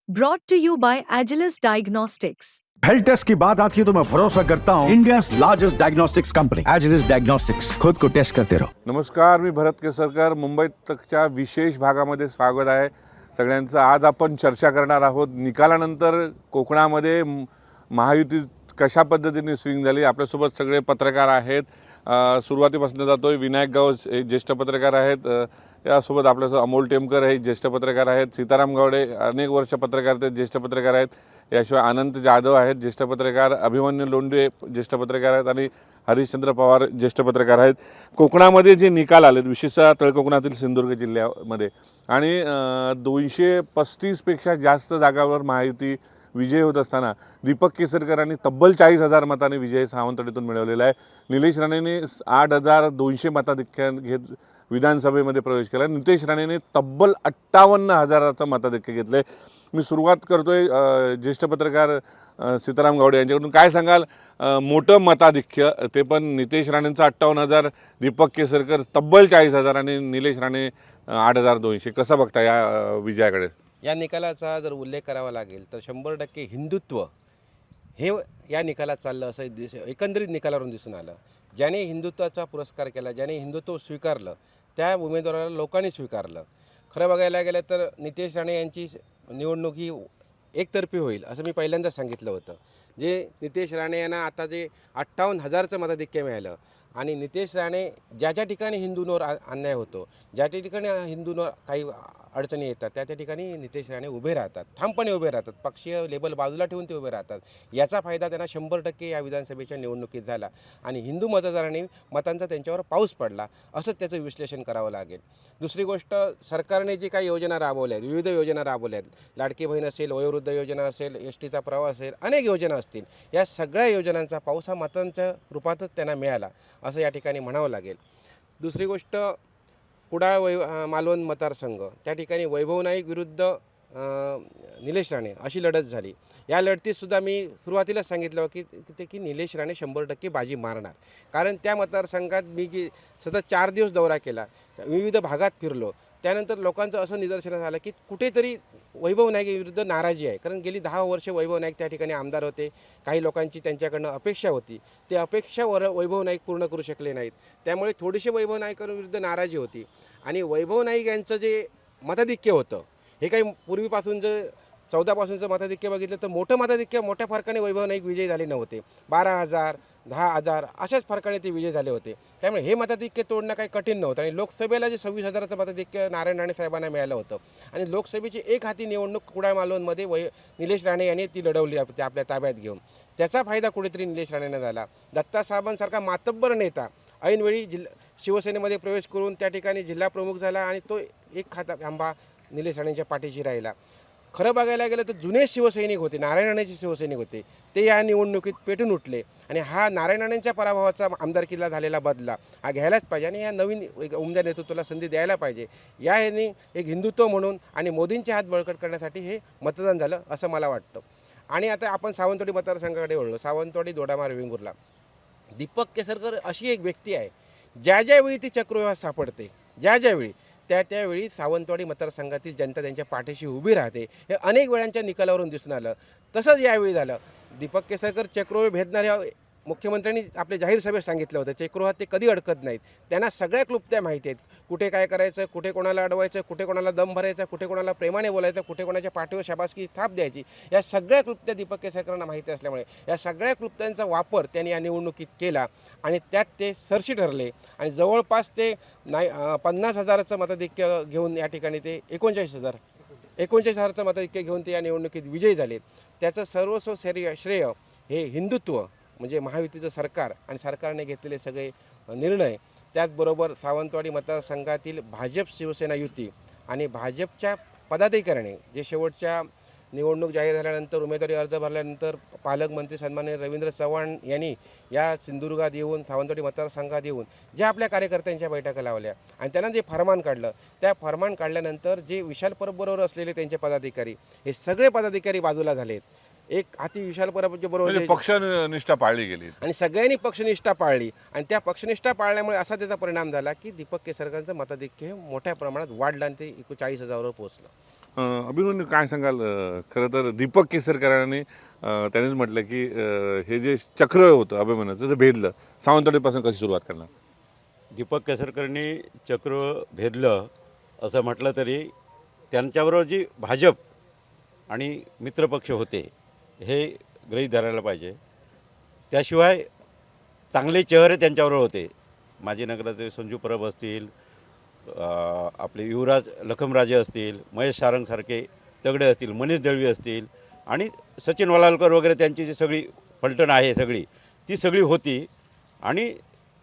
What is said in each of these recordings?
Brought to you by Agilus Diagnostics. Health test की बात आती है तो मैं भरोसा करता हूँ India largest diagnostics company Agilus diagnostics. खुद को टेस्ट करते रहो। नमस्कार, मी भरत केसरकर. मुंबई तकच्या विशेष भागामध्ये स्वागत आहे सगळ्यांचं. आज आपण चर्चा करणार आहोत निकालानंतर कोकणामध्ये महायुती कशा पद्धतीने स्विंग झाली. आपल्यासोबत सगळे पत्रकार आहेत. सुरुवातीपासून जातोय विनायक गावस हे ज्येष्ठ पत्रकार आहेत. यासोबत आपल्यासोबत अमोल टेमकर हे ज्येष्ठ पत्रकार आहेत. सीताराम गावडे अनेक वर्ष पत्रकारितेत ज्येष्ठ पत्रकार आहेत. याशिवाय अनंत जाधव आहेत ज्येष्ठ पत्रकार. अभिमन्यू लोंढे ज्येष्ठ पत्रकार आहेत आणि हरिश्चंद्र पवार ज्येष्ठ पत्रकार आहेत. कोकणामध्ये जे निकाल आलेत विशेषतः तळकोकणातील सिंधुदुर्ग जिल्ह्यामध्ये आणि 235 पेक्षा जास्त जागावर महायुती विजय होत असताना दीपक केसरकरांनी तब्बल 40,000 मतांनी विजय सावंतवाडीतून मिळवलेला आहे. निलेश राणेंनी 8,200 मताधिक्य घेत विधानसभेमध्ये प्रवेश केला. नितेश राणेंनी तब्बल 58,000चं मताधिक्य घेतलं आहे. मी सुरुवात करतोय ज्येष्ठ पत्रकार सीताराम गावडे यांच्याकडून. काय सांगाल, मोठं मताधिक्य ते पण नितेश राणेंचं 58,000, दीपक केसरकर तब्बल 40,000 आणि निलेश राणे 8,200. कसं बघता या विजयाकडे? या निकालाचा जर उल्लेख करावा लागेल तर 100% हिंदुत्व हे या निकालात चाललं असं एकंदरीत निकालावरून दिसून आलं. ज्याने हिंदुत्वाचा पुरस्कार केला, ज्याने हिंदुत्व स्वीकारलं, त्या उमेदवाराला लोकांनी स्वीकारलं. खरं बघायला गेलं तर नितेश राणे यांची निवडणूक ही एकतर्फी होईल असं मी पहिल्यांदाच सांगितलं होतं. जे नितेश राणे यांना आता जे 58,000चं मताधिक्य मिळालं आणि नितेश राणे ज्या ज्या ठिकाणी हिंदूंवर अन्याय होतो, ज्या त्या ठिकाणी हिंदूंवर काही अडचणी येतात त्या ठिकाणी नितेश राणे उभे राहतात, ठामपणे उभे राहतात. पक्षीय लेबल बाजूला ठेवून ते उभे राहतात. याचा फायदा त्यांना 100% या विधानसभेच्या निवडणुकीत झाला आणि हिंदू मतदारांनी मतांचा त्यांच्यावर पाऊस पडला असंच त्याचं विश्लेषण करावं लागेल. दुसरी गोष्ट, सरकारने जी काही योजना राबवल्या आहेत, विविध योजना राबवल्या आहेत, लाडकी बहीण असेल, वयोवृद्ध योजना असेल, एसटीचा प्रवास असेल, अनेक योजना असतील, या सगळ्या योजनांचा पाऊस हा मतांच्या रूपातच त्यांना मिळाला असं या ठिकाणी म्हणावं लागेल. दुसरी गोष्ट, कुडाळ मालवण मतदारसंघ त्या ठिकाणी वैभव नाईक विरुद्ध निलेश राणे अशी लढत झाली. या लढतीतसुद्धा मी सुरुवातीलाच सांगितलं की निलेश राणे 100% बाजी मारणार. कारण त्या मतदारसंघात मी सतत 4 दिवस दौरा केला, विविध भागात फिरलो. त्यानंतर लोकांचं असं निदर्शनास आलं की कुठेतरी वैभव नाईक विरुद्ध नाराजी आहे. कारण गेली 10 वर्षे वैभव नाईक त्या ठिकाणी आमदार होते. काही लोकांची त्यांच्याकडनं अपेक्षा होती, ते अपेक्षावर वैभव नाईक पूर्ण करू शकले नाहीत. त्यामुळे थोडीशी वैभव नाईकांविरुद्ध नाराजी होती आणि वैभव नाईक यांचं जे मताधिक्य होतं हे काही पूर्वीपासून जर 14पासूनचं मताधिक्य बघितलं तर मोठं मताधिक्य मोठ्या फरकाने वैभव नाईक विजयी झाले नव्हते. 12,000 10,000 अशाच फरकाने ते विजय झाले होते. त्यामुळे हे मताधिक्य तोडणं काही कठीण नव्हतं आणि लोकसभेला जे 26,000चं मताधिक्य नारायण राणे साहेबांना मिळालं होतं आणि लोकसभेची एक हाती निवडणूक कुडाळ मालवणमध्ये निलेश राणे यांनी ती लढवली आपल्या ताब्यात घेऊन. त्याचा फायदा कुठेतरी निलेश राणेंना झाला. दत्ता साहेबांसारखा मातब्बर नेता ऐनवेळी शिवसेनेमध्ये प्रवेश करून त्या ठिकाणी जिल्हा प्रमुख झाला आणि तो एक खांबा निलेश राणेंच्या पाठीशी राहिला. खरं बघायला गेलं तर जुने शिवसैनिक होते, नारायण राणेचे शिवसैनिक होते, ते या निवडणुकीत पेटून उठले आणि हा नारायण राणेंच्या पराभवाचा आमदारकीला झालेला बदला हा घ्यायलाच पाहिजे आणि या नवीन उमद्या नेतृत्वाला संधी द्यायला पाहिजे. या ह्यांनी एक हिंदुत्व म्हणून आणि मोदींचे हात बळकट करण्यासाठी हे मतदान झालं असं मला वाटतं. आणि आता आपण सावंतवाडी मतदारसंघाकडे वळलो. सावंतवाडी, दोडामार, वेंगुर्ला. दीपक केसरकर अशी एक व्यक्ती आहे ज्यावेळी ती चक्रव्यूहात सापडते, ज्यावेळी त्यावेळी सावंतवाडी मतदारसंघातील जनता त्यांच्या पाठीशी उभी राहते. हे अनेक वेळांच्या निकालावरून दिसून आलं. तसंच यावेळी झालं. दीपक केसरकर चक्रव्यूह भेदणाऱ्या मुख्यमंत्र्यांनी आपल्या जाहीर सभेत सांगितलं होतं. चक्रव्यूहात ते कधी अडकत नाहीत. त्यांना सगळ्या क्लुप्त्या माहिती आहेत. कुठे काय करायचं, कुठे कोणाला अडवायचं, कुठे कोणाला दम भरायचा, कुठे कोणाला प्रेमाने बोलायचं, कुठे कोणाच्या पाठीवर शाबासकी थाप द्यायची, या सगळ्या क्लुप्त्या दीपक केसरकरांना माहिती असल्यामुळे या सगळ्या क्लुप्त्यांचा वापर त्यांनी या निवडणुकीत केला आणि त्यात ते सरशी ठरले आणि जवळपास ते 50,000चं मताधिक्य घेऊन या ठिकाणी ते 39,000चं मताधिक्य घेऊन ते या निवडणुकीत विजयी झालेत. त्याचं सर्वस्व श्रेय हे हिंदुत्व म्हणजे महायुतीचं सरकार आणि सरकारने घेतलेले सगळे निर्णय, त्याचबरोबर सावंतवाडी मतदारसंघातील भाजप शिवसेना युती आणि भाजपच्या पदाधिकाऱ्याने जे शेवटच्या निवडणूक जाहीर झाल्यानंतर उमेदवारी अर्ज भरल्यानंतर पालकमंत्री सन्माननीय रवींद्र चव्हाण यांनी या सिंधुदुर्गात येऊन सावंतवाडी मतदारसंघात येऊन ज्या आपल्या कार्यकर्त्यांच्या बैठका लावल्या आणि त्यांना जे फरमान काढलं, त्या फरमान काढल्यानंतर जे विशाल परबबरोबर असलेले त्यांचे पदाधिकारी हे सगळे पदाधिकारी बाजूला झालेत. एक हाती विशाल परबच्या बरोबर पक्षनिष्ठा पाळली गेली आणि सगळ्यांनी पक्षनिष्ठा पाळली आणि त्या पक्षनिष्ठा पाळल्यामुळे असा त्याचा परिणाम झाला की दीपक केसरकरांचं मताधिक्य मोठ्या प्रमाणात वाढलं आणि ते 40,000वर पोहोचलं. अभिमन्यू काय सांगाल? खरं तर दीपक केसरकरांनी त्यांनीच म्हटलं की हे जे चक्र होतं अभिमन्यूचं ते भेदलं. सावंतवाडीपासून कशी सुरुवात करणार? दीपक केसरकरांनी चक्र भेदलं असं म्हटलं तरी त्यांच्याबरोबर जी भाजप आणि मित्रपक्ष होते हे गृहीत धरायला पाहिजे. त्याशिवाय चांगले चेहरे त्यांच्याबरोबर होते. माजी नगराचे संजू परब असतील, आपले युवराज लखमराजे असतील, महेश सारंगसारखे तगडे असतील, मनीष दळवी असतील आणि सचिन वलालकर वगैरे त्यांची जी सगळी पलटण आहे सगळी ती सगळी होती. आणि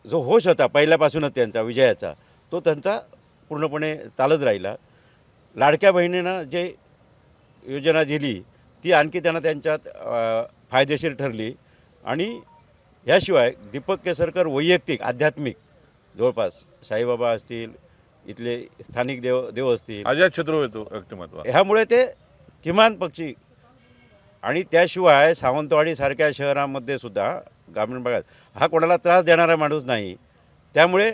जो होश होता पहिल्यापासूनच त्यांचा विजयाचा तो त्यांचा पूर्णपणे चालत राहिला. लाडक्या बहिणीनं जे योजना दिली ती आणखी त्यांना त्यांच्यात फायदेशीर ठरली. आणि याशिवाय दीपक केसरकर वैयक्तिक आध्यात्मिक जवळपास साईबाबा असतील, इथले स्थानिक देव असतील, अजय शत्रू येतो व्यक्तिमत्व. ह्यामुळे ते किमान पक्षी. आणि त्याशिवाय सावंतवाडीसारख्या शहरामध्ये सुद्धा ग्रामीण भागात हा कोणाला त्रास देणारा माणूस नाही. त्यामुळे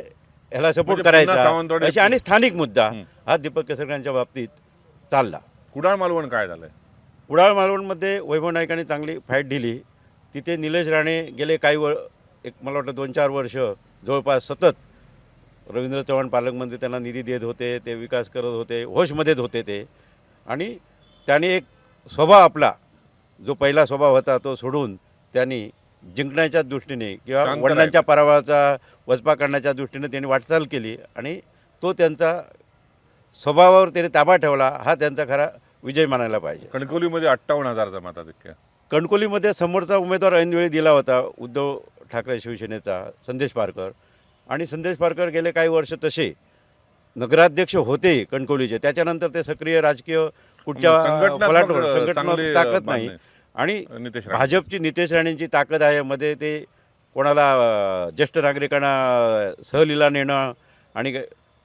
ह्याला सपोर्ट म्हणजे पुन्हा करायचा सावंतवाडी- अशी आणि स्थानिक मुद्दा हा दीपक केसरकरांच्या बाबतीत चालला. कुडाळ मालवण काय झालंय? कुडाळ मालवणमध्ये वैभव नाईकांनी चांगली फाईट दिली. तिथे निलेश राणे गेले काही मला वाटतं 2-4 वर्ष जवळपास सतत रवींद्र चव्हाण पालकमंत्री त्यांना निधी देत होते, ते विकास करत होते, होशमध्येच होते ते. आणि त्यांनी एक स्वभाव आपला जो पहिला स्वभाव होता तो सोडून त्यांनी जिंकण्याच्या दृष्टीने किंवा शांत वडिलांच्या पराभवाचा वचपा करण्याच्या दृष्टीने त्यांनी वाटचाल केली आणि तो त्यांचा स्वभावावर त्यांनी ताबा ठेवला. हा त्यांचा खरा विजय मानायला पाहिजे. कणकवलीमध्ये 58,000चा मताधिक्य. कणकोलीमध्ये समोरचा उमेदवार ऐनवेळी दिला होता उद्धव ठाकरे शिवसेनेचा संदेश पारकर. आणि संदेश पारकर गेले काही वर्ष तसे नगराध्यक्ष होते कणकोलीचे. त्याच्यानंतर ते सक्रिय राजकीय कुठच्या संघटना ताकद नाही. आणि नितेश राणे. भाजपची नितेश राणेंची ताकद आहे मध्ये. ते कोणाला ज्येष्ठ नागरिकांना सहलीला नेणं आणि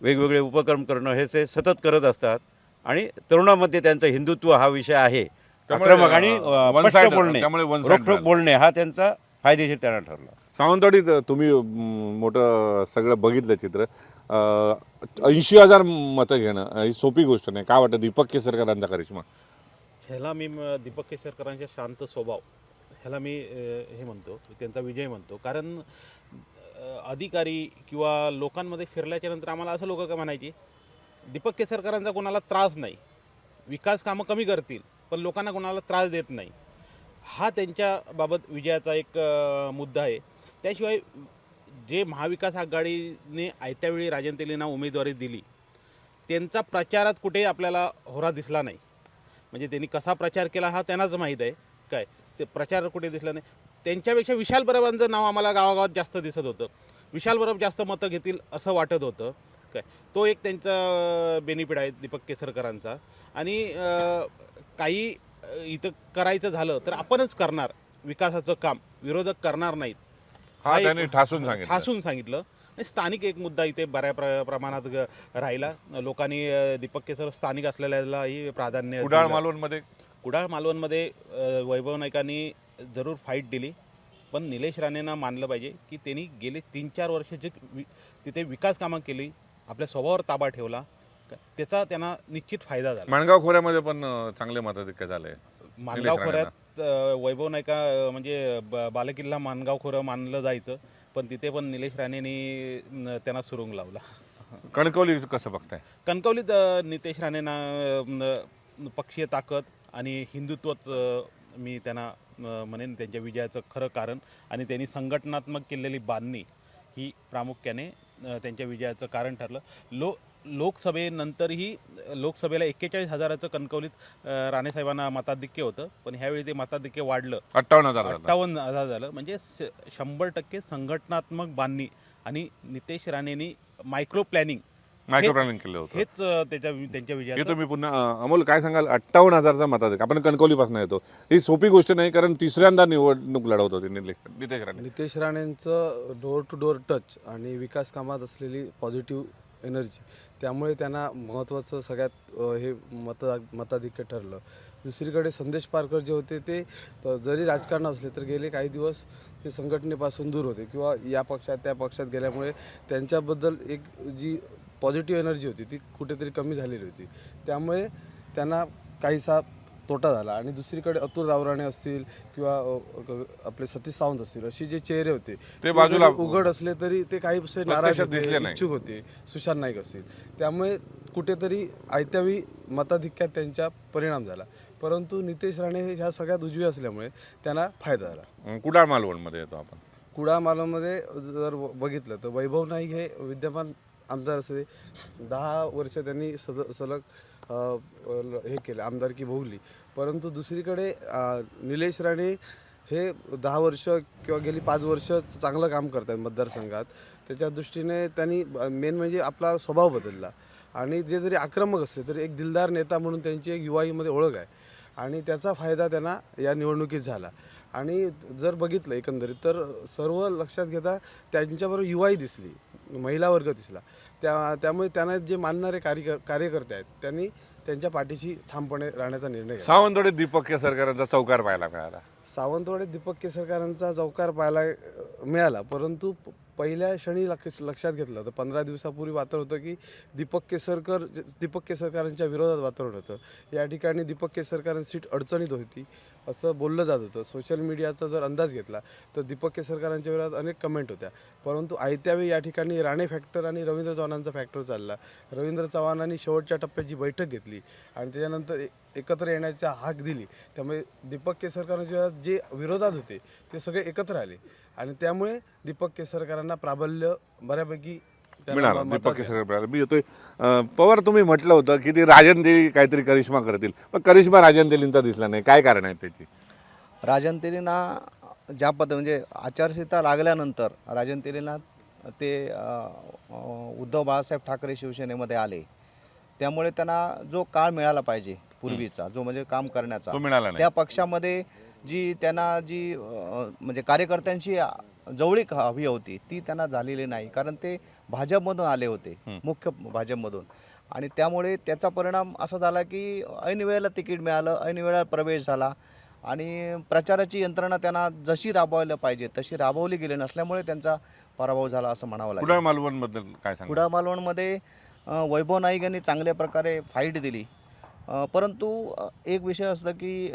वेगवेगळे उपक्रम करणं हे ते सतत करत असतात. आणि तरुणामध्ये त्यांचा हिंदुत्व हा विषय आहे. आक्रमक आणि one स्पष्ट side- बोलणे, त्यामुळे one side रोखठोक झालं. बोलणे हा त्यांचा फायदेशीर त्यांना ठरला. सावंतवाडीत तुम्ही मोठं सगळं बघितलं चित्र. 80,000 मतं घेणं ही सोपी गोष्ट नाही. काय वाटतं दीपक केसरकरांचा करिश्मा? ह्याला मी दीपक केसरकरांच्या शांत स्वभाव ह्याला मी हे म्हणतो, त्यांचा विजय म्हणतो. कारण अधिकारी किंवा लोकांमध्ये फिरल्याच्या नंतर आम्हाला असं लोक का म्हणायची, दीपक केसरकरांचा कोणाला त्रास नाही, विकास कामं कमी करतील पण लोकांना कोणाला त्रास देत नाही. हा त्यांच्याबाबत विजयाचा एक मुद्दा आहे. त्याशिवाय जे महाविकास आघाडीने आयत्यावेळी राजन तेलींना उमेदवारी दिली त्यांचा प्रचारात कुठे आपल्याला होरा दिसला नाही. म्हणजे त्यांनी कसा प्रचार केला हा त्यांनाच माहीत आहे. काय ते प्रचार कुठे दिसला नाही. त्यांच्यापेक्षा विशाल परबांचं नाव आम्हाला गावागावात जास्त दिसत होतं. विशाल परब जास्त मतं घेतील असं वाटत होतं. काय तो एक त्यांचा बेनिफिट आहे दीपक केसरकरांचा. आणि काही इथं करायचं झालं तर आपणच करणार विकासाचं काम, विरोधक करणार नाहीत हा एक त्यांनी ठासून सांगितलं. आणि स्थानिक एक मुद्दा इथे बऱ्या प्रमाणात राहिला. लोकांनी दीपक केसर स्थानिक असलेल्यालाही प्राधान्य कुडाळ दिलं. मालवणमध्ये कुडाळ मालवणमध्ये वैभव नाईकांनी जरूर फाईट दिली. पण निलेश राणेंना मानलं पाहिजे की त्यांनी गेले 3-4 वर्ष जे तिथे विकास कामं केली, आपल्या स्वभावावर ताबा ठेवला, त्याचा त्यांना निश्चित फायदा झाला. माणगाव खोऱ्यामध्ये पण चांगले मताधिक्य झाले. माणगाव खोऱ्यात वैभव नाईका म्हणजे बालेकिल्ला माणगाव खोरं मानलं जायचं, पण तिथे पण निलेश राणेंनी त्यांना सुरुंग लावला. कणकवली कसं बघताय? कणकवलीत नितेश राणेंना पक्षीय ताकद आणि हिंदुत्वच मी त्यांना म्हणेन त्यांच्या विजयाचं खरं कारण. आणि त्यांनी संघटनात्मक केलेली बांधणी ही प्रामुख्याने त्यांच्या विजयाचं कारण ठरलं. लोकसभेनंतरही लोकसभेला 41,000चं कणकवलीत राणेसाहेबांना मताधिक्य होतं, पण ह्यावेळी ते मताधिक्य वाढलं, 58,000 झालं. म्हणजे 100% संघटनात्मक बांधणी आणि नितेश राणेंनी मायक्रो प्लॅनिंग केलं होतं. हेच त्यांच्या हे विजयाचं. तुम्ही पुन्हा अमोल काय सांगाल? 58,000चा मताधिक्य. आपण कणकवलीपासून येतो. ही सोपी गोष्ट नाही, कारण तिसऱ्यांदा निवडणूक लढवत होते नितेश राणे. नितेश राणेंचं डोअर टू डोअर टच आणि विकास कामात असलेली पॉझिटिव्ह एनर्जी, त्यामुळे त्यांना महत्त्वाचं सगळ्यात हे मताधिक्य ठरलं. दुसरीकडे संदेश पारकर जे होते ते जरी राजकारण असले तर गेले काही दिवस ते संघटनेपासून दूर होते किंवा या पक्षात त्या पक्षात गेल्यामुळे त्यांच्याबद्दल एक जी पॉझिटिव्ह एनर्जी होती ती कुठेतरी कमी झालेली होती. त्यामुळे त्यांना काहीसा तोटा झाला. आणि दुसरीकडे अतुल रावराणे असतील किंवा आपले सतीश सावंत असतील, अशी जे चेहरे होते ते बाजूला जरी उघड असले तरी ते काही नाराज प्रत्यक्षात दिसले होते, नाही. इच्छुक होते. सुशांत नाईक असतील, त्यामुळे कुठेतरी आयत्यावेळी मताधिक्यात त्यांचा परिणाम झाला. परंतु नितेश राणे हे ह्या सगळ्यात उजवे असल्यामुळे त्यांना फायदा झाला. कुडाळ मालवणमध्ये येतो आपण. कुडाळ मालवणमध्ये जर बघितलं तर वैभव नाईक हे विद्यमान आमदार असले 10 वर्ष त्यांनी सलग हे केलं, आमदारकी भोगली. परंतु दुसरीकडे निलेश राणे हे 10 वर्ष किंवा गेली 5 वर्ष चांगलं काम करतात मतदारसंघात. त्याच्या दृष्टीने त्यांनी मेन म्हणजे आपला स्वभाव बदलला. आणि जे जरी आक्रमक असले तरी एक दिलदार नेता म्हणून त्यांची एक युवाईमध्ये ओळख आहे. आणि त्याचा फायदा त्यांना या निवडणुकीत झाला. आणि जर बघितलं एकंदरीत तर सर्व लक्षात घेता त्यांच्याबरोबर युवाई दिसली, महिला वर्ग दिसला. त्यामुळे त्यांना जे मानणारे कार्यकर्ते आहेत त्यांनी त्यांच्या पाठीशी ठामपणे राहण्याचा निर्णय घेतला. सावंतवाडी दीपक केसरकरांचा चौकार पाहायला मिळाला. सावंतवाडी दीपक केसरकरांचा चौकार पाहायला मिळाला. परंतु पहिल्या क्षणी लक्षात घेतलं तर 15 दिवसापूर्वी वातावरण होतं की दीपक केसरकरांच्या विरोधात वातावरण होतं. या ठिकाणी दीपक केसरकरांची सीट अडचणीत होती असं बोललं जात होतं. सोशल मीडियाचा जर अंदाज घेतला तर दीपक केसरकरांच्या विरोधात अनेक कमेंट होत्या. परंतु आयत्यावेळी या ठिकाणी राणे फॅक्टर आणि रवींद्र चव्हाणांचा फॅक्टर चालला. रवींद्र चव्हाणांनी शेवटच्या टप्प्याची बैठक घेतली आणि त्याच्यानंतर एकत्र येण्याचा हाक दिली. त्यामुळे दीपक केसरकरांच्या जे विरोधात होते ते सगळे एकत्र आले आणि त्यामुळे दीपक केसरकरांना प्राबल्य बऱ्यापैकी मिळाला. दीपक केसरकर मी येतोय. पवार, तुम्ही म्हटलं होतं की ती राजन तेली काहीतरी करिश्मा करतील, पण करिश्मा राजन तेलींचा दिसला नाही. काय कारण आहे त्याची? राजन तेलींना ज्या म्हणजे आचारसंहिता लागल्यानंतर राजन तेलींना ते उद्धव बाळासाहेब ठाकरे शिवसेनेमध्ये आले. त्यामुळे त्यांना जो काळ मिळाला पाहिजे पूर्वीचा, जो म्हणजे काम करण्याचा, तो मिळाला नाही. त्या पक्षामध्ये त्यांना म्हणजे कार्यकर्त्यांची जवळीक हवी होती ती त्यांना झालेली नाही. कारण ते भाजपमधून आले होते, मुख्य भाजपमधून. आणि त्यामुळे त्याचा परिणाम असा झाला की ऐन वेळेला तिकीट मिळालं, ऐन वेळेला प्रवेश झाला आणि प्रचाराची यंत्रणा त्यांना जशी राबवायला पाहिजे तशी राबवली गेली नसल्यामुळे त्यांचा पराभव झाला असं म्हणावं लागेल. कुडाळ मालवणबद्दल काय सांगा? कुडाळ मालवणमध्ये वैभव नाईक यांनी चांगल्या प्रकारे फाईट दिली. परंतु एक विषय असतं की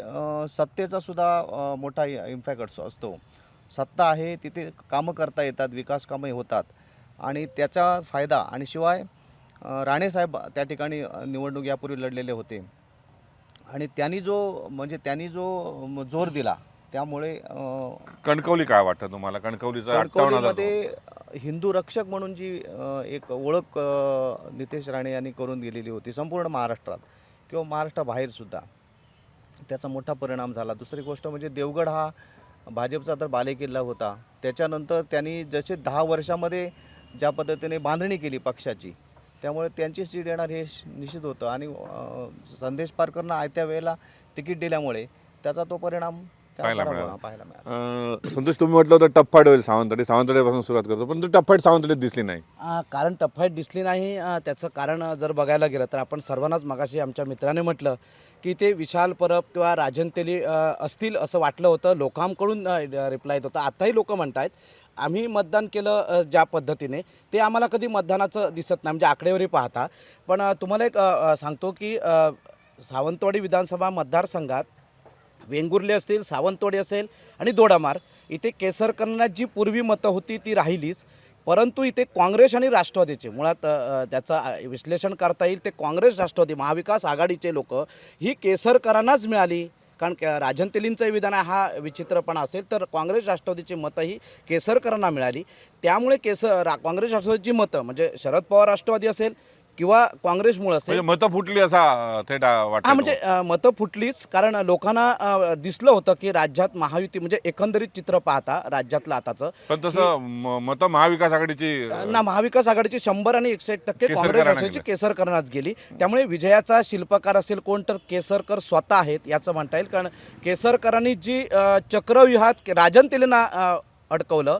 सत्तेचा सुद्धा मोठा इम्पॅक्ट असतो. सत्ता आहे तिथे कामं करता येतात, विकास कामं होतात आणि त्याचा फायदा. आणि शिवाय राणेसाहेब त्या ठिकाणी निवडणूक यापूर्वी लढलेले होते आणि त्यांनी जो जोर दिला त्यामुळे कणकवली काय वाटतं तुम्हाला? कणकवलीचा 58,000 कणकवलीमध्ये हिंदू रक्षक म्हणून जी एक ओळख नितेश राणे यांनी करून दिलेली होती संपूर्ण महाराष्ट्रात किंवा महाराष्ट्राबाहेरसुद्धा, त्याचा मोठा परिणाम झाला. दुसरी गोष्ट म्हणजे देवगड हा भाजपचा तर बालेकिल्ला होता. त्याच्यानंतर त्यांनी जसे 10 वर्षामध्ये ज्या पद्धतीने बांधणी केली पक्षाची, त्यामुळे त्यांची सीट येणार हे निश्चित होतं. आणि संदेश पारकरनं आयत्या वेळेला तिकीट दिल्यामुळे त्याचा तो परिणाम पाहायला पाहायला मिळाला. संतोष, तुम्ही म्हटलं होतं टप्पाट होईल सावंतवाडीपासून सुरुवात करतो, पण तो टप्पाट सावंतवाडीत दिसली नाही. कारण टप्पाट दिसली नाही त्याचं कारण जर बघायला गेलं तर आपण सर्वांनाच मगाशी आमच्या मित्राने म्हटलं की ते विशाल परब किंवा राजन तेली असतील असं वाटलं होतं. लोकांकडून रिप्लाय येत होता. आताही लोक म्हणत आहेत आम्ही मतदान केलं ज्या पद्धतीने ते आम्हाला कधी मतदानाचं दिसत नाही म्हणजे आकडेवारी पाहता. पण तुम्हाला एक सांगतो की सावंतवाडी विधानसभा मतदारसंघात वेंगुर्ले असतील, सावंतवाडी असेल आणि दोडामार इथे केसरकरांना जी पूर्वी मतं होती ती राहिलीच. परंतु इथे काँग्रेस आणि राष्ट्रवादीचे मुळात त्याचं विश्लेषण करता येईल. ते काँग्रेस राष्ट्रवादी महाविकास आघाडीचे लोक ही केसरकरांनाच मिळाली. कारण राजन तेलींचं विधान हा विचित्रपणा असेल तर काँग्रेस राष्ट्रवादीची मतं ही केसरकरांना मिळाली. त्यामुळे काँग्रेस राष्ट्रवादीची मतं म्हणजे शरद पवार राष्ट्रवादी असेल किंवा काँग्रेसमुळे असेल म्हणजे मतं फुटली असा थेट वाटतं. म्हणजे मतं फुटलीच. कारण लोकांना दिसलं होतं की राज्यात महायुती म्हणजे एकंदरीत चित्र पाहता राज्यातलं आताचं. पण तसं मतं महाविकास आघाडीची महाविकास आघाडीची 100 आणि 61% काँग्रेस राष्ट्रवादीची केसरकरांनाच गेली. त्यामुळे विजयाचा शिल्पकार असेल कोण तर केसरकर स्वतः आहेत याचं म्हणता येईल. कारण केसरकरांनी जी चक्रव्यूहात राजन तेलींना अडकवलं,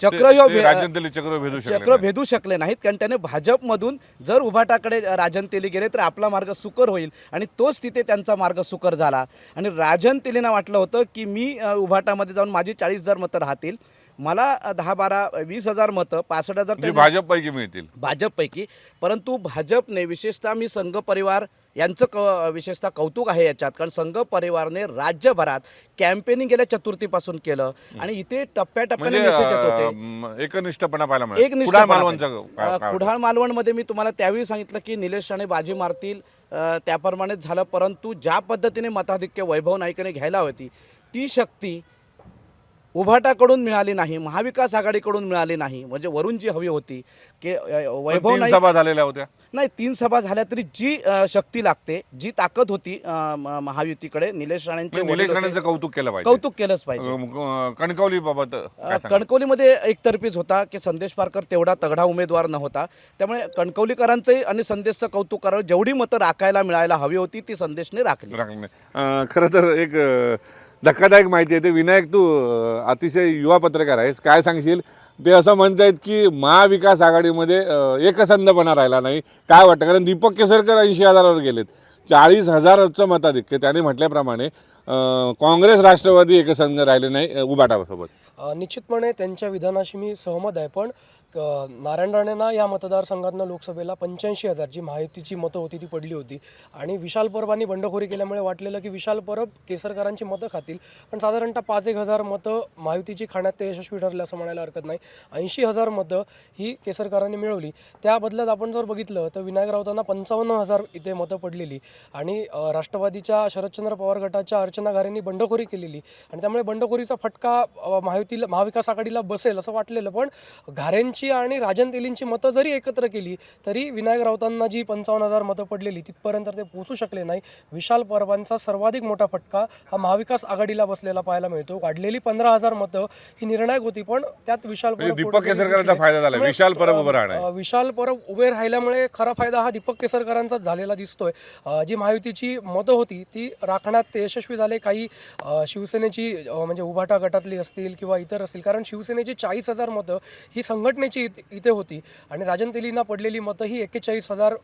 चक्र भेदू शकले नाहीत. कारण त्याने भाजपमधून जर उभाटाकडे राजन तेली गेले तर आपला मार्ग सुकर होईल आणि तोच तिथे त्यांचा मार्ग सुकर झाला. आणि राजन तेलींना वाटलं होतं की मी उभाटामध्ये जाऊन माझी 40,000 मतं राहतील, मला 10-12-20,000 मतं 65,000 भाजपपैकी मिळतील भाजपपैकी. परंतु भाजपने विशेषतः मी संघ परिवार यांचं विशेषतः कौतुक आहे याच्यात, कारण संघ परिवारने राज्यभरात कॅम्पेनिंग गेल्या चतुर्थीपासून केलं आणि इथे टप्प्याटप्प्याने मेसेज येत होते. एकनिष्ठपणा पाहायला एक मिळाला. निष्ठ कुडाळ मालवणचं काय- कुडाळ मालवणमध्ये मी तुम्हाला त्यावेळी सांगितलं की निलेश राणे बाजी मारतील, त्याप्रमाणेच झालं. परंतु ज्या पद्धतीने मताधिक्य वैभव नाईकने घ्यायला होती ती शक्ती उभाटाकडून मिळाली नाही, महाविकास आघाडीकडून मिळाली नाही. म्हणजे वरून जी हवी होती की वैभव तीन नाईक, सभा झालेल्या होत्या. नाही 3 सभा झाल्या तरी जी शक्ती लागते, जी ताकद होती महायुतीकडे, निलेश राणेंचे वडील निलेश होते. राणेंचं कौतुक केलं पाहिजे. कौतुक केलंच पाहिजे. कणकवली बाबत काय सांगाल? कणकवलीमध्ये एकतर्फीच होता की संदेश पारकर तेवढा तगडा उमेदवार नव्हता. त्यामुळे कणकवलीकरांचंही आणि संदेशचं कौतुक करावं. जेवढी मतं राखायला मिळायला हवी होती ती संदेशने राखली. खरं तर एक धक्कादायक माहिती आहे. ते विनायक, तू अतिशय युवा पत्रकार आहेस, काय सांगशील? ते असं म्हणतायत की महाविकास आघाडीमध्ये एकसंधपणा राहिला नाही. काय वाटतं? कारण दीपक केसरकर 80,000वर गेलेत, 40,000चं मताधिक्य. त्याने म्हटल्याप्रमाणे काँग्रेस राष्ट्रवादी एकसंध राहिले नाही उभाटासोबत. निश्चितपणे त्यांच्या विधानाशी मी सहमत आहे, पण नारायण राणेंना या मतदारसंघातनं लोकसभेला 85,000 जी महायुतीची मतं होती ती पडली होती. आणि विशाल परबांनी बंडखोरी केल्यामुळे वाटलेलं की विशाल परब केसरकरांची मतं खातील, पण साधारणतः 5,000 मतं महायुतीची खाण्यात ते यशस्वी ठरले असं म्हणायला हरकत नाही. 80,000 मतं ही केसरकरांनी मिळवली. त्या बदल्यात आपण जर बघितलं तर विनायक राऊतांना 55,000 इथे मतं पडलेली आणि राष्ट्रवादीच्या शरदचंद्र पवार गटाच्या अर्चना घारेंनी बंडखोरी केलेली आणि त्यामुळे बंडखोरीचा फटका महाविकास आघाडीला बसेल असं वाटलेलं. पण घारेंची आणि राजन तेलींची मतं जरी एकत्र केली तरी विनायक राऊतांना जी 55,000 मतं पडलेली तिथपर्यंत ते पोहोचू शकले नाही. विशाल परबांचा सर्वाधिक मोठा फटका हा महाविकास आघाडीला बसलेला पाहायला मिळतो. काढलेली 15,000 मतं ही निर्णायक होती, पण त्यात विशाल परब दीपक केसरकरांचा फायदा झाला. विशाल परब उभं राहणार. विशाल परब उभे राहिल्यामुळे खरा फायदा हा दीपक केसरकरांचाच झालेला दिसतोय. जी महायुतीची मतं होती ती राखण्यात ते यशस्वी झाले. काही शिवसेनेची म्हणजे उभाटा गटातली असतील किंवा इतर असतील, कारण शिवसेनेची 40,000 मतं ही संघटनेची इथे होती आणि राजन तेलींना पडलेली मतं ही 41,000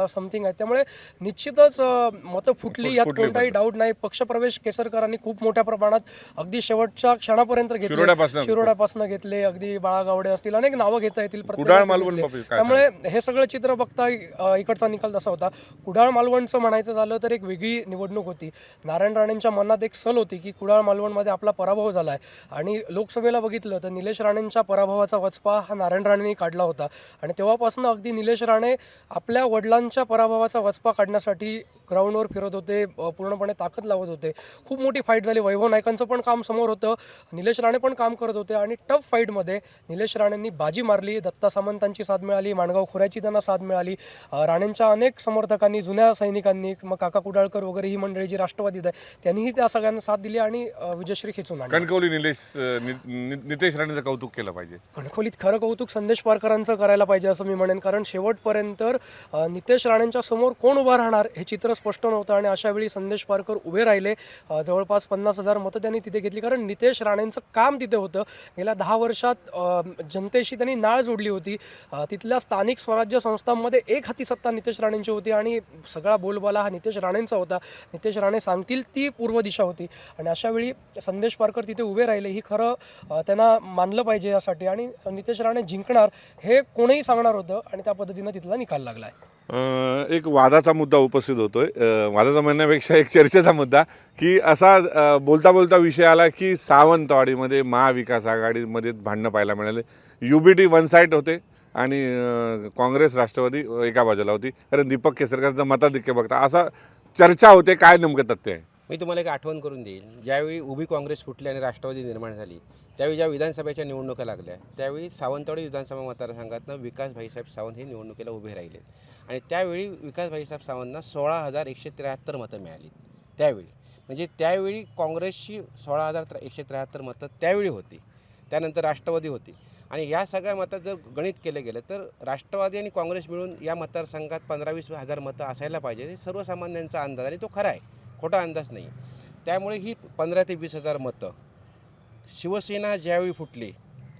समथिंग आहेत. त्यामुळे निश्चितच मतं फुटली, यात कोणताही डाऊट नाही. पक्षप्रवेश केसरकरांनी खूप मोठ्या प्रमाणात अगदी शेवटच्या क्षणापर्यंत घेतले. शिरोड्यापासून घेतले, अगदी बाळागावडे असतील, अनेक नावं घेता येतील त्यामुळे हे सगळं चित्र बघता इकडचा निकाल तसा होता. कुडाळ मालवणचं म्हणायचं झालं तर एक वेगळी निवडणूक होती. नारायण राणेंच्या मनात एक सल होती की कुडाळ मालवणमध्ये आपला पराभव झाला आहे आणि लोकसभेला बघितलं तर निलेश राणेंच्या पराभवाचा वचपा हा नारायण राणेंनी काढला होता आणि तेव्हापासून अगदी निलेश राणे आपल्या वडिलांच्या पराभवाचा वचपा काढण्यासाठी ग्राउंडवर फिरत होते, पूर्णपणे ताकद लावत होते. खूप मोठी फाईट झाली. वैभव नाईकांचं पण काम समोर होतं, निलेश राणे पण काम करत होते आणि टफ फाईटमध्ये निलेश राणेंनी बाजी मारली. दत्ता सामंतांची साथ मिळाली, माणगाव खोऱ्याची त्यांना साथ मिळाली. राणेंच्या अनेक समर्थकांनी, जुन्या सैनिकांनी, मग काका कुडाळकर वगैरे ही मंडळी जी राष्ट्रवादीत आहे त्यांनीही त्या सगळ्यांना साथ दिली आणि विजयश्री खेचून आणली. कणकवली नितेश राणेंचं कौतुक केलं पाहिजे. कणकवलीत खरं कौतुक संदेश पारकरांचं करायला पाहिजे असं मी म्हणेन, कारण शेवटपर्यंत नितेश राणेंच्या समोर कोण उभा राहणार हे चित्र स्पष्ट नव्हतं आणि अशा वेळी संदेश पारकर उभे राहिले. जवळपास 50,000 मतं त्यांनी तिथे घेतली, कारण नितेश राणेंचं काम तिथे होतं. गेल्या 10 वर्षात जनतेशी त्यांनी नाळ जोडली होती. तिथल्या स्थानिक स्वराज्य संस्थांमध्ये एक हाती सत्ता नितेश राणेंची होती आणि सगळा बोलबाला हा नितेश राणेंचा होता. नितेश राणे सांगतील ती पूर्व दिशा होती आणि अशा वेळी संदेश पारकर तिथे उभे राहिले. ही खरं त्यांना मानलं पाहिजे यासाठी आणि नितेश राणे जिंकणार हे कोणीही सांगणार होतं आणि त्या पद्धतीनं तिथला निकाल लागला आहे. एक वादाचा मुद्दा उपस्थित होतोय. वादाचा म्हणण्यापेक्षा एक चर्चेचा मुद्दा की असा बोलता बोलता विषय आला की सावंतवाडीमध्ये महाविकास आघाडीमध्ये भांडणं पाहायला मिळाले. UBT वन साईड होते आणि काँग्रेस राष्ट्रवादी एका बाजूला होती, कारण दीपक केसरकरांचं मताधिक्य बघता असा चर्चा होते. काय नेमकं तथ्य आहे? मी तुम्हाला एक आठवण करून देईल. ज्यावेळी उभी काँग्रेस फुटली आणि राष्ट्रवादी निर्माण झाली त्यावेळी ज्या विधानसभेच्या निवडणुका लागल्या त्यावेळी सावंतवाडी विधानसभा मतदारसंघातनं विकास भाईसाहेब सावंत हे निवडणुकीला उभे राहिले आणि त्यावेळी विकास भाईसाहेब सावंतना 16,173 मतं मिळाली. त्यावेळी म्हणजे त्यावेळी काँग्रेसची 16,173 मतं त्यावेळी होती. त्यानंतर राष्ट्रवादी होती आणि या सगळ्या मतात जर गणित केलं गेलं तर राष्ट्रवादी आणि काँग्रेस मिळून या मतदारसंघात 15-20 हजार मतं असायला पाहिजे. हे सर्वसामान्यांचा अंदाज आणि तो खरा आहे, खोटा अंदाज नाही. त्यामुळे ही 15,000 ते 20,000 मतं शिवसेना ज्यावेळी फुटली,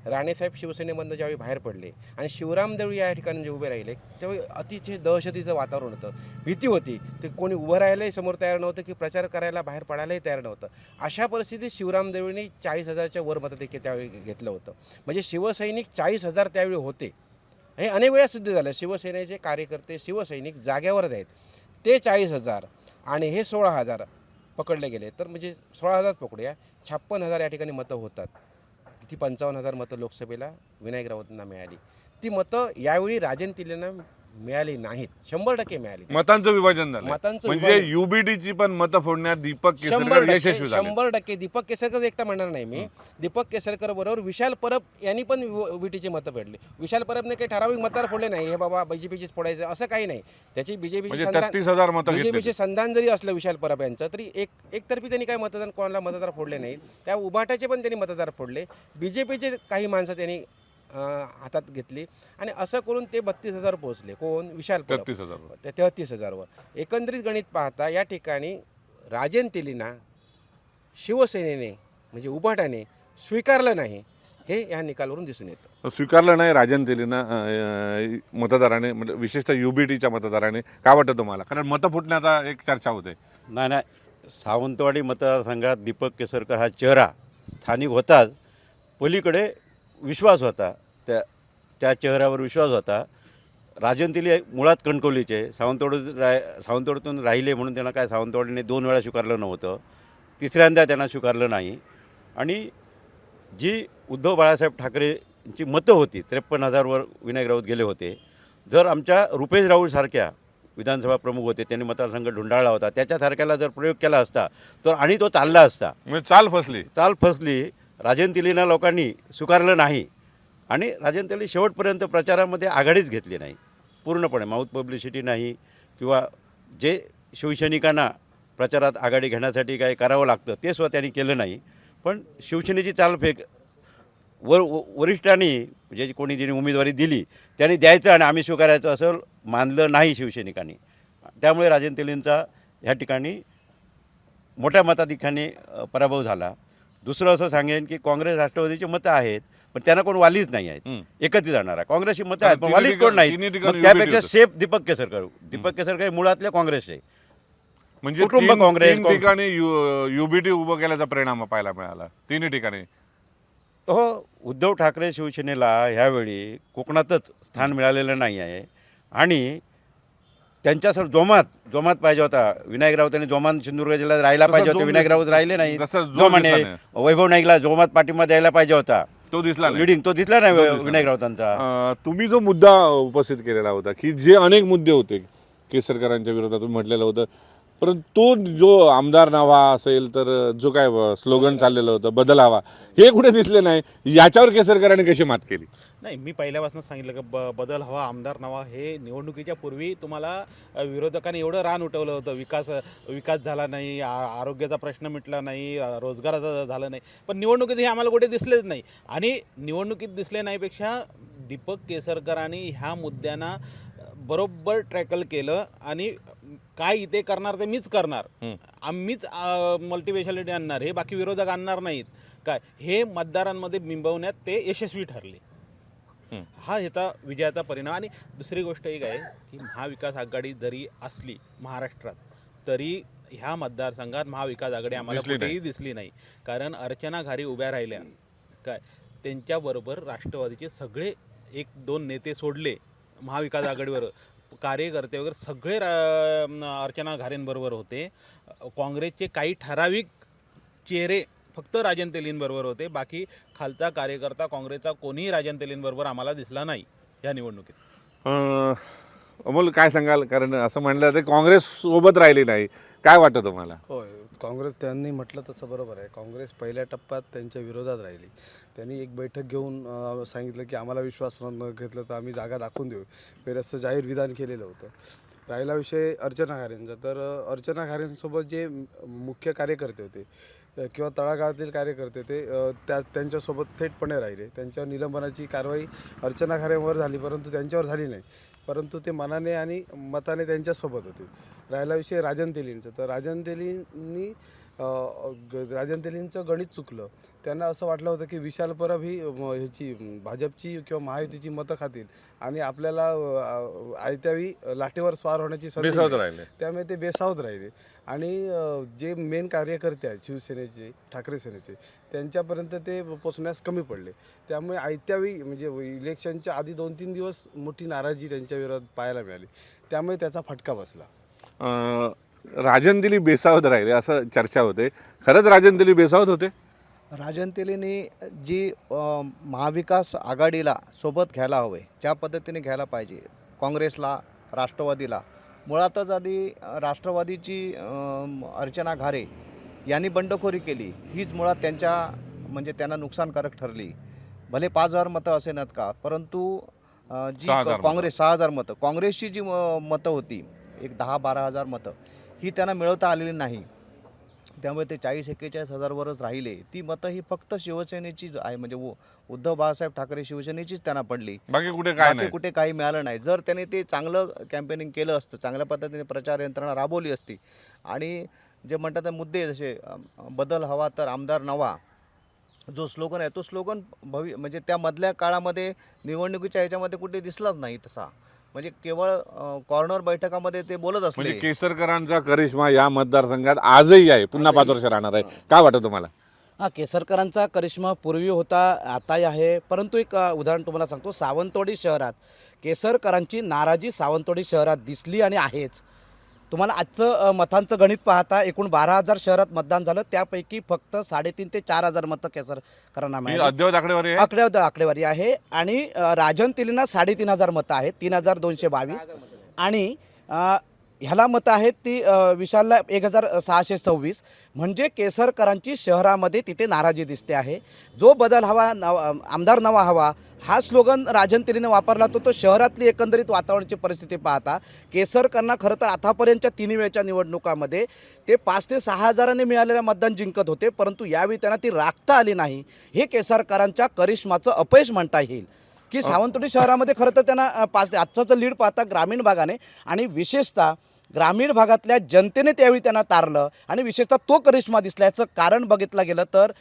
राणेसाहेब शिवसेनेमधनं ज्यावेळी बाहेर पडले आणि शिवराम देवळी या ठिकाणी जे उभे राहिले त्यावेळी अतिशय दहशतीचं वातावरण होतं, भीती होती. ते कोणी उभं राहायलाही समोर तयार नव्हतं की प्रचार करायला बाहेर पडायलाही तयार नव्हतं. अशा परिस्थितीत शिवराम देवळीने 40,000च्या वर मताधिक्य त्यावेळी घेतलं होतं. म्हणजे शिवसैनिक 40,000 त्यावेळी होते. हे अनेक वेळा सिद्ध झालं. शिवसेनेचे कार्यकर्ते, शिवसैनिक जाग्यावरच आहेत. ते 40,000 आणि हे 16,000 पकडले गेले, तर म्हणजे 16,000 पकडूया, 56,000 या ठिकाणी मतं होतात. ती 55,000 मतं लोकसभेला विनायक राऊतांना मिळाली. ती मतं यावेळी राजन तेलींना मिळाली नाहीत, 100% मिळाली. मतांचं विभाजन झालं मतांचं म्हणजे विभाजन. युबीडीची पण मतं फोडण्यात दीपक केसरकर 100% यशस्वी झाले. 100% दीपक केसरकर एकटा म्हणणार नाही मी. दीपक केसरकर बरोबर विशाल परब यांनी पण युबीटीचे मतं फेडले. विशाल परबने काही ठराविक मतार फोडले नाही, हे बाबा बीजेपीचीच फोडायचं असं काही नाही. त्याची म्हणजे 33,000 मतं घेतली. बीजेपीचे संधान जरी असलं विशाल परब यांचं, तरी एकतर्फी त्यांनी काही मतदान कोणाला मतदार फोडले नाहीत. त्या उभाटाचे पण त्यांनी मतदार फोडले. बीजेपीचे काही माणसं त्यांनी हातात घेतली आणि असं करून ते 32,000 पोहोचले. कोण? विशाल परब. 33,000 त्या 33,000वर. एकंदरीत गणित पाहता या ठिकाणी राजन तेलींना शिवसेनेने म्हणजे उभाटाने स्वीकारलं नाही, हे या निकालावरून दिसून येतं. स्वीकारलं नाही राजन तेलींना मतदाराने, म्हणजे विशेषतः युबीटीच्या मतदाराने. काय वाटतं तुम्हाला? कारण मतं फुटण्याचा एक चर्चा होते. नाही, सावंतवाडी मतदारसंघात दीपक केसरकर हा चेहरा स्थानिक होताच, पलीकडे विश्वास होता, त्या चेहऱ्यावर विश्वास होता. राजन तेली मुळात कणकवलीचे, सावंतवाडीतून राहिले म्हणून त्यांना काय सावंतवाडीने 2 वेळा स्वीकारलं नव्हतं, तिसऱ्यांदा त्यांना स्वीकारलं नाही. आणि जी उद्धव बाळासाहेब ठाकरेंची मतं होती 53,000वर विनायक राऊत गेले होते. जर आमच्या रुपेश राऊळसारख्या विधानसभा प्रमुख होते, त्यांनी मतदारसंघ ढुंडाळला होता, त्याच्यासारख्याला जर प्रयोग केला असता तर आणि तो चालला असता. म्हणजे चाल फसली. राजन तेलींना लोकांनी स्वीकारलं नाही आणि राजन तेली शेवटपर्यंत प्रचारामध्ये आघाडीच घेतली नाही पूर्णपणे. माउथ पब्लिसिटी नाही किंवा जे शिवसैनिकांना प्रचारात आघाडी घेण्यासाठी काय करावं लागतं ते सुद्धा त्यांनी केलं नाही. पण शिवसेनेची चालफेक वरिष्ठांनी म्हणजे कोणी ज्यांनी उमेदवारी दिली त्यांनी द्यायचं आणि आम्ही स्वीकारायचं असं मानलं नाही शिवसैनिकांनी. त्यामुळे राजन तेलींचा ह्या ठिकाणी मोठ्या मताधिक्याने पराभव झाला. दुसरं असं सांगेन की काँग्रेस राष्ट्रवादीची मतं आहेत, पण त्यांना कोण वालीच नाही आहेत. एकत्रित जाणारा काँग्रेसची मतं आहेत पण वालीच कोण नाहीत. मग त्यापेक्षा सेफ दीपक केसरकर मुळातल्या काँग्रेसचे, म्हणजे कुटुंब काँग्रेस. 3 ठिकाणी युबीटी उभं केल्याचा परिणाम पाहायला मिळाला. 3 ठिकाणी. हो, उद्धव ठाकरे शिवसेनेला ह्यावेळी कोकणातच स्थान मिळालेलं नाही आहे आणि त्यांच्यासर जोमात पाहिजे होता. विनायक राऊतांनी जोमात सिंधुदुर्ग जिल्ह्यात राहायला पाहिजे होते, विनायक राऊत राहिले नाही. जोमाने वैभव नाईकला जोमात पाठिंबा द्यायला पाहिजे होता, तो दिसला लिडिंग तो दिसला नाही विनायक राऊतांचा. तुम्ही जो मुद्दा उपस्थित केलेला होता की जे अनेक मुद्दे होते केसरकरांच्या विरोधात तुम्ही म्हटलेलं होतं, परंतु तो जो आमदार नावा असेल तर जो काय स्लोगन चाललेलं होतं बदल हवा, हे कुठे दिसले नाही. याच्यावर केसरकरांनी कशी मात केली? नाही, मी पहिल्यापासूनच सांगितलं की बदल हवा, आमदार नवा. हे निवडणुकीच्या पूर्वी तुम्हाला विरोधकांनी एवढं रान उठवलं होतं. विकास झाला नाही, आरोग्याचा प्रश्न मिटला नाही, रोजगाराचा झाला नाही. पण निवडणुकीत हे आम्हाला कुठे दिसलेच नाही. आणि निवडणुकीत दिसले नाहीपेक्षा दीपक केसरकरांनी ह्या मुद्द्यांना बरोबर ट्रॅकल केलं आणि काय इथे करणार ते मीच करणार, आम्हीच मल्टिस्पेशालिटी आणणार, हे बाकी विरोधक आणणार नाहीत काय, हे मतदारांमध्ये बिंबवण्यात ते यशस्वी ठरले. हा ह्याचा विजयाचा परिणाम. आणि दुसरी गोष्ट एक आहे की महाविकास आघाडी जरी असली महाराष्ट्रात तरी ह्या मतदारसंघात महाविकास आघाडी आम्हाला कुठेही दिसली नाही. कारण अर्चना घारी उभ्या राहिल्या काय, त्यांच्याबरोबर राष्ट्रवादीचे सगळे 1-2 नेते सोडले महाविकास आघाडीवर, कार्यकर्ते वगैरे सगळे अर्चना घारेंबरोबर होते. काँग्रेसचे काही ठराविक चेहरे फक्त राजन तेलींबरोबर होते, बाकी खालचा कार्यकर्ता काँग्रेसचा कोणीही राजन तेलींबरोबर आम्हाला दिसला नाही या निवडणुकीत. अमोल, काय सांगाल? कारण असं म्हणलं तर काँग्रेस सोबत राहिली नाही, काय वाटतं तुम्हाला? होय, काँग्रेस त्यांनी म्हटलं तसं बरोबर आहे. काँग्रेस पहिल्या टप्प्यात त्यांच्या विरोधात राहिली. त्यांनी एक बैठक घेऊन सांगितलं की आम्हाला विश्वास न घेतलं तर आम्ही जागा दाखवून देऊ, असं जाहीर विधान केलेलं होतं. राहिला विषय अर्चना घारेंचा, तर अर्चना घारेंसोबत जे मुख्य कार्यकर्ते होते किंवा तळागाळातील कार्यकर्ते ते त्यांच्यासोबत थेटपणे राहिले. त्यांच्यावर निलंबनाची कारवाई अर्चना घारेंवर झाली, परंतु त्यांच्यावर झाली नाही. परंतु ते मनाने आणि मताने त्यांच्यासोबत होते. राहिला विषय राजन तेलींचं, तर राजन तेलींचं गणित चुकलं. त्यांना असं वाटलं होतं की विशाल परब ही ह्याची भाजपची किंवा महायुतीची मतं खातील आणि आपल्याला आयत्यावी लाटेवर स्वार होण्याची संधी मिळेल. त्यामुळे ते बेसावध राहिले आणि जे मेन कार्यकर्ते आहेत शिवसेनेचे, ठाकरे सेनेचे, त्यांच्यापर्यंत ते पोचण्यास कमी पडले. त्यामुळे आयत्यावी म्हणजे इलेक्शनच्या आधी 2-3 दिवस मोठी नाराजी त्यांच्या विरोधात पाहायला मिळाली. त्यामुळे त्याचा फटका बसला. राजन दिली बेसावत राहिले असं चर्चा होते. खरंच राजन दिली बेसावत होते? राजन तेलींनी जी महाविकास आघाडीला सोबत घ्यायला हवे, ज्या पद्धतीने घ्यायला पाहिजे, काँग्रेसला, राष्ट्रवादीला, मुळातच आधी राष्ट्रवादीची अर्चना घारे यांनी बंडखोरी केली. हीच मुळात त्यांना नुकसानकारक ठरली. भले 5,000 मतं असेनात का, परंतु जी 6,000 काँग्रेस 6,000 मतं, काँग्रेसची जी मतं होती एक 10-12,000 मतं, ही त्यांना मिळवता आलेली नाही. त्यामुळे ते 40-41,000वरच राहिले. ती मतं ही फक्त शिवसेनेचीच आहे, म्हणजे उद्धव बाळासाहेब ठाकरे शिवसेनेचीच त्यांना पडली. बाकी कुठे काय बाकी नाही. कुठे काही मिळालं नाही. जर त्याने ते चांगलं कॅम्पेनिंग केलं असतं, चांगल्या पद्धतीने प्रचार यंत्रणा राबवली असती आणि जे म्हणतात मुद्दे जसे बदल हवा तर आमदार नवा, जो स्लोगन आहे तो स्लोगन म्हणजे त्या मधल्या काळामध्ये निवडणुकीच्या ह्याच्यामध्ये कुठे दिसलाच नाही तसा. म्हणजे केवळ कॉर्नर बैठकामध्ये ते बोलत म्हणजे असले. केसरकरांचा करिश्मा या मतदारसंघात आजही आहे, पुन्हा 5 वर्ष राहणार आहे. काय वाटतं तुम्हाला? हां, केसरकरांचा करिश्मा पूर्वी होता, आताही आहे. परंतु एक उदाहरण तुम्हाला सांगतो. सावंतवाडी शहरात केसरकरांची नाराजी सावंतवाडी शहरात दिसली आणि आहेच. तुम्हाला आजचं मतांचं गणित पाहता एकूण 12,000 शहरात मतदान झालं, त्यापैकी फक्त 3,500 ते 4,000 मतं केसरकरांना ही मिळाली. अद्ययावत आकडेवारी आहे. आकडेवारी आहे. आणि राजन तेलींना 3,500 मतं आहेत, 3,222. आणि ह्याला मतं आहेत ती विशालला 1,626. म्हणजे केसरकरांची शहरामध्ये तिथे नाराजी दिसते आहे. जो बदल हवा, आमदार नवा हवा, हा स्लोगन राजन तेलीने वापरला तो शहरातली एकंदरीत वातावरणाची परिस्थिती पाहता केसरकरांना खरं तर आतापर्यंतच्या 3 वेळच्या निवडणुकामध्ये ते 5 ते 6,000ने मिळालेलं मतदान जिंकत होते, परंतु यावेळी त्यांना ती राखता आली नाही. हे केसरकरांच्या करिश्माचं अपयश म्हणता येईल की सावंतवाडी शहरामध्ये खरं तर त्यांना आजचाचं लीड पाहता ग्रामीण भागाने आणि विशेषतः ग्रामीण भागातल्या जनतेने त्यावेळी त्यांना तारलं आणि विशेषतः तो करिश्मा दिसला. याचं कारण बघितलं गेलं तर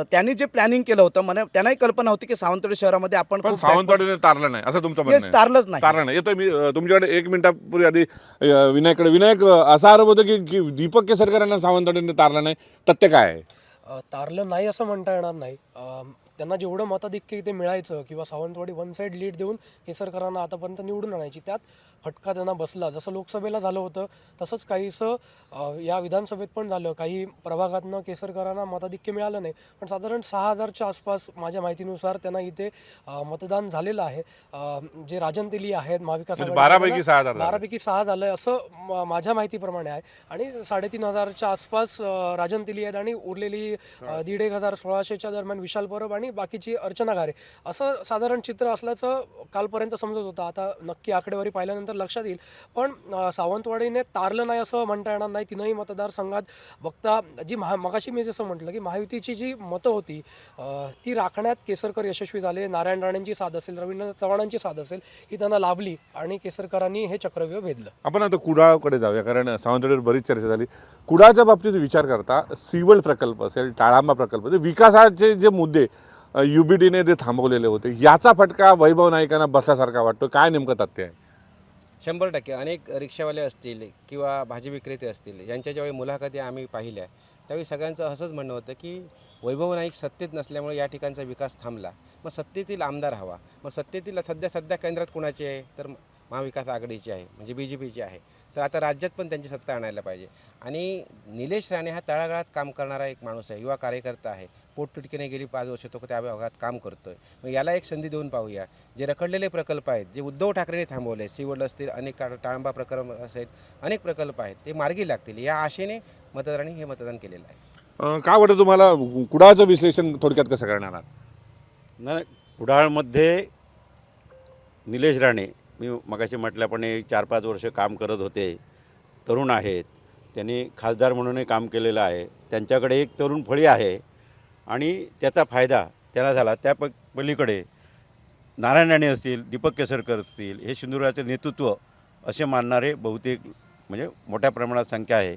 त्यांनी जे प्लॅनिंग केलं होतं, त्यांनाही कल्पना होती की सावंतवाडी शहरामध्ये आपण पण सावंतवाडीने तारलं नाही असं तुमचं म्हणणं आहे? तारलंच नाही. तारलं नाही. येतो मी तुमच्याकडे 1 मिनिटापूर्वी आधी विनायकडे. विनायक, असा आरोप होतो की दीपक केसरकर यांना सावंतवाडीने तारलं नाही, तथ्य काय आहे? तारलं नाही असं म्हणता येणार नाही. त्यांना जेवढं मताधिक्य इथे मिळायचं किंवा सावंतवाडी वन साईड लीड देऊन केसरकरांना आतापर्यंत निवडून आणायची, त्यात फटका त्यांना बसला. जसं लोकसभेला झालं होतं तसंच काहीसं या विधानसभेत पण झालं. काही प्रभागातनं केसरकरांना मताधिक्य मिळालं नाही, पण साधारण 6,000च्या आसपास माझ्या माहितीनुसार त्यांना इथे मतदान झालेलं आहे. जे राजन तेली आहेत महाविकास आघाडी, 12पैकी 6 झालं. 12पैकी 6 झालं आहे असं माझ्या माहितीप्रमाणे आहे. आणि 3,500च्या आसपास राजन तेली आहेत आणि उरलेली 1,500-1,600च्या दरम्यान विशाल परब आणि बाकीची अर्चना घारे, असं साधारण चित्र असल्याचं कालपर्यंत समजत होतं. आता नक्की आकडेवारी पाहिल्यानंतर लक्षात येईल. पण सावंतवाडीने तारलं नाही असं म्हणता येणार नाही. 3ही मतदारसंघात बघता जी मगाशी मी जसं म्हटलं की महायुतीची जी मतं होती ती राखण्यात केसरकर यशस्वी झाले. नारायण राणेंची साथ असेल, रवींद्र चव्हाणांची साथ असेल, ही त्यांना लाभली आणि केसरकरांनी हे चक्रव्यूह भेदलं. आपण आता कुडाळकडे जाऊया, कारण सावंतवाडीवर बरीच चर्चा झाली. कुडाळच्या बाबतीत विचार करता सिवल प्रकल्प असेल, टाळांबा प्रकल्प, विकासाचे जे मुद्दे UBDने ते थांबवलेले होते, याचा फटका वैभव नाईकांना बसल्यासारखा वाटतो. काय नेमकं तथ्य आहे? 100% अनेक रिक्षावाले असतील किंवा भाजी विक्रेते असतील, यांच्या ज्यावेळी मुलाखती आम्ही पाहिल्या त्यावेळी सगळ्यांचं असंच म्हणणं होतं की वैभव नाईक सत्तेत नसल्यामुळे या ठिकाणचा विकास थांबला. मग सत्तेतील आमदार हवा. मग सत्तेतील सध्या केंद्रात कुणाची आहे तर महाविकास आघाडीची आहे, म्हणजे BJPची आहे. तर आता राज्यात पण त्यांची सत्ता आणायला पाहिजे. आणि निलेश राणे हा तळागाळात काम करणारा एक माणूस आहे, युवा कार्यकर्ता आहे. पोटतिडकीने गेली 5 वर्ष तो त्या भागात काम करतोय. मग याला एक संधी देऊन पाहूया. जे रखडलेले प्रकल्प आहेत, जे उद्धव ठाकरेंनी थांबवले, सिवड असतील, अनेक टाळंबा प्रकल्प असेल, अनेक प्रकल्प आहेत, ते मार्गी लागतील या आशेने मतदारांनी हे मतदान केलेलं आहे. काय वाटतं तुम्हाला? कुडाळचं विश्लेषण थोडक्यात कसं करणार आहात? नाही, कुडाळमध्ये निलेश राणे, मी मगाशी म्हटल्याप्रमाणे 4-5 वर्ष काम करत होते, तरुण आहेत, त्यांनी खासदार म्हणूनही काम केलेलं आहे. त्यांच्याकडे एक तरुण फळी आहे आणि त्याचा फायदा त्यांना झाला. त्या पलीकडे नारायण राणे असतील, दीपक केसरकर असतील, हे सिंधुदुर्गाचे नेतृत्व असे मानणारे बहुतेक म्हणजे मोठ्या प्रमाणात संख्या आहे.